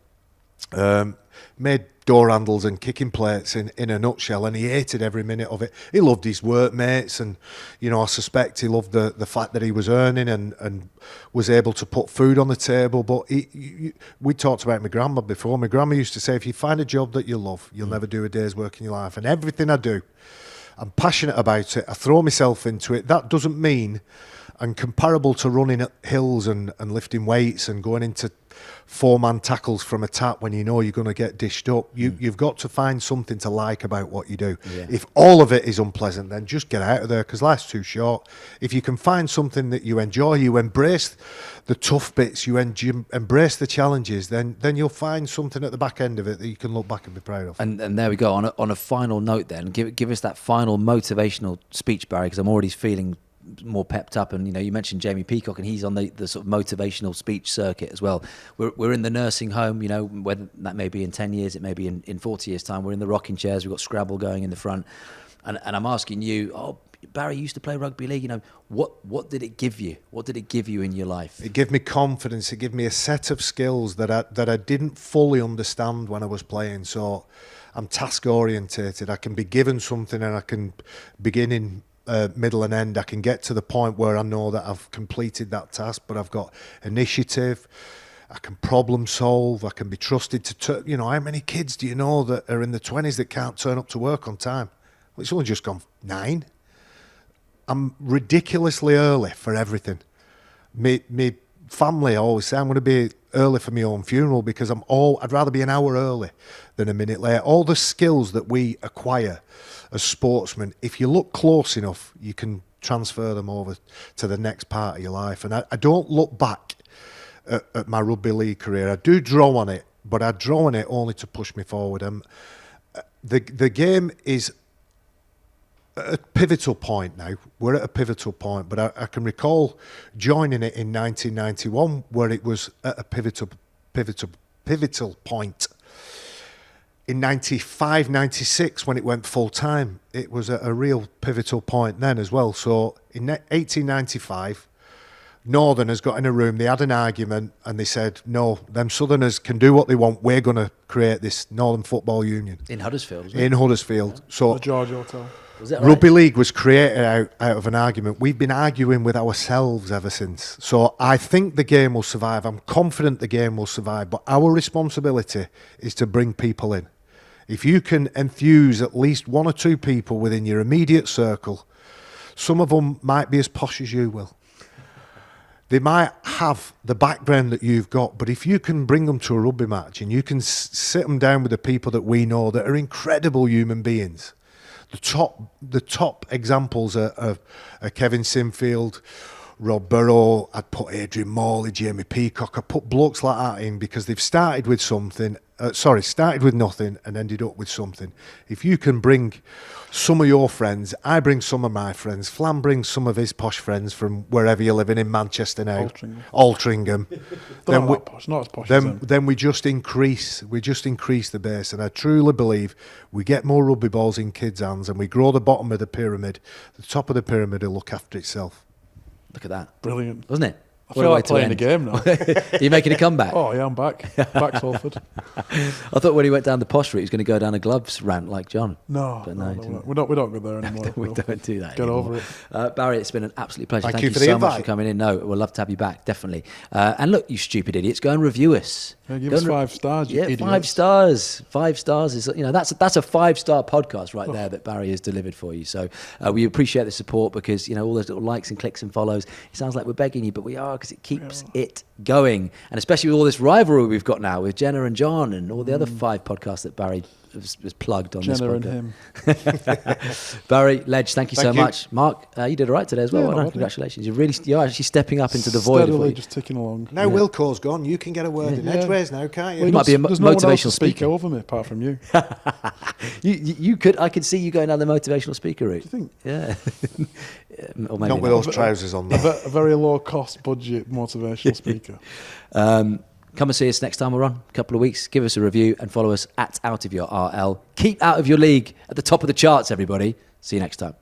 made door handles and kicking plates in a nutshell, and he hated every minute of it. He loved his workmates, and I suspect he loved the fact that he was earning and was able to put food on the table. But we talked about my grandma before. My grandma used to say, if you find a job that you love, you'll never do a day's work in your life. And everything I do, I'm passionate about it. I throw myself into it. That doesn't mean I'm comparable to running at hills and lifting weights and going into 4-man tackles from a tap when you know you're going to get dished up. You've got to find something to like about what you do. Yeah. If all of it is unpleasant, then just get out of there, because life's too short. If you can find something that you enjoy, you embrace the tough bits, you embrace the challenges, then you'll find something at the back end of it that you can look back and be proud of. And there we go. On a final note then, give us that final motivational speech, Barry, because I'm already feeling more pepped up. And you mentioned Jamie Peacock, and he's on the sort of motivational speech circuit as well. We're in the nursing home, whether that may be in 10 years, it may be in 40 years time. We're in the rocking chairs, we've got Scrabble going in the front, and I'm asking you, Barry, you used to play rugby league, what did it give you? What did it give you in your life? It gave me confidence. It gave me a set of skills that I didn't fully understand when I was playing. So I'm task orientated. I can be given something and I can begin in middle and end. I can get to the point where I know that I've completed that task, but I've got initiative. I can problem solve. I can be trusted to how many kids do you know that are in the 20s that can't turn up to work on time? Well, it's only just gone 9. I'm ridiculously early for everything. Me family always say I'm going to be early for my own funeral because I'd rather be an hour early than a minute late. All the skills that we acquire as sportsmen, if you look close enough, you can transfer them over to the next part of your life. And I don't look back at my rugby league career. I do draw on it, but I draw on it only to push me forward. The game is at a pivotal point now. We're at a pivotal point, but I can recall joining it in 1991 where it was at a pivotal point. In 95, 96, when it went full time, it was at a real pivotal point then as well. So in 1895, Northerners got in a room, they had an argument, and they said, no, them Southerners can do what they want. We're going to create this Northern Football Union. In Huddersfield, wasn't it? In Huddersfield. Yeah. So the George Hotel. Was that right? Rugby league was created out of an argument. We've been arguing with ourselves ever since. So I think the game will survive. I'm confident the game will survive. But our responsibility is to bring people in. If you can enthuse at least 1 or 2 people within your immediate circle, some of them might be as posh as you will. They might have the background that you've got, but if you can bring them to a rugby match and you can sit them down with the people that we know that are incredible human beings, the top examples are Kevin Sinfield, Rob Burrow. I'd put Adrian Morley, Jamie Peacock. I put blokes like that in because they've started with nothing and ended up with something. If you can bring some of your friends, I bring some of my friends, Flan brings some of his posh friends from wherever you're living in Manchester now, Altrincham. Then we just increase the base, and I truly believe we get more rugby balls in kids' hands and we grow the bottom of the pyramid. The top of the pyramid will look after itself. Look at that. Brilliant. Wasn't it? I feel like playing the game now. Are you making a comeback? Oh, yeah, I'm back. Back Salford. I thought when he went down the posh route, he was going to go down a gloves rant like John. No, we don't go there anymore. We don't do that Get anymore. over it. Barry, it's been an absolute pleasure. Thank you for so the invite. much for coming in. No, we'll love to have you back, definitely. And look, you stupid idiots, go and review us. Yeah, give us 5 stars, you idiots. 5 stars. 5 stars is, that's a 5-star podcast right there that Barry has delivered for you. So we appreciate the support because, all those little likes and clicks and follows, it sounds like we're begging you, but we are because it keeps it going. And especially with all this rivalry we've got now with Jenna and John and all the other 5 podcasts that Barry was plugged on Jenna this and podcast. him. Barry, Ledge, thank you so you. much. Mark, you did all right today as well. Yeah, Well not done. bad, Congratulations. You're actually stepping up into the void. of what Steadily you- just ticking along. Now Wilco's gone, you can get a word in Yeah. edgeways now, can't you? You might be a There's no one else motivational to speak speaker. over me apart from you. You could. I could see you going down the motivational speaker route. Do you think? Yeah. Or maybe Not with not. those trousers on there. A very low cost budget motivational speaker. Come and see us next time we're on. A couple of weeks. Give us a review and follow us at Out of Your RL. Keep Out of Your League at the top of the charts, everybody. See you next time.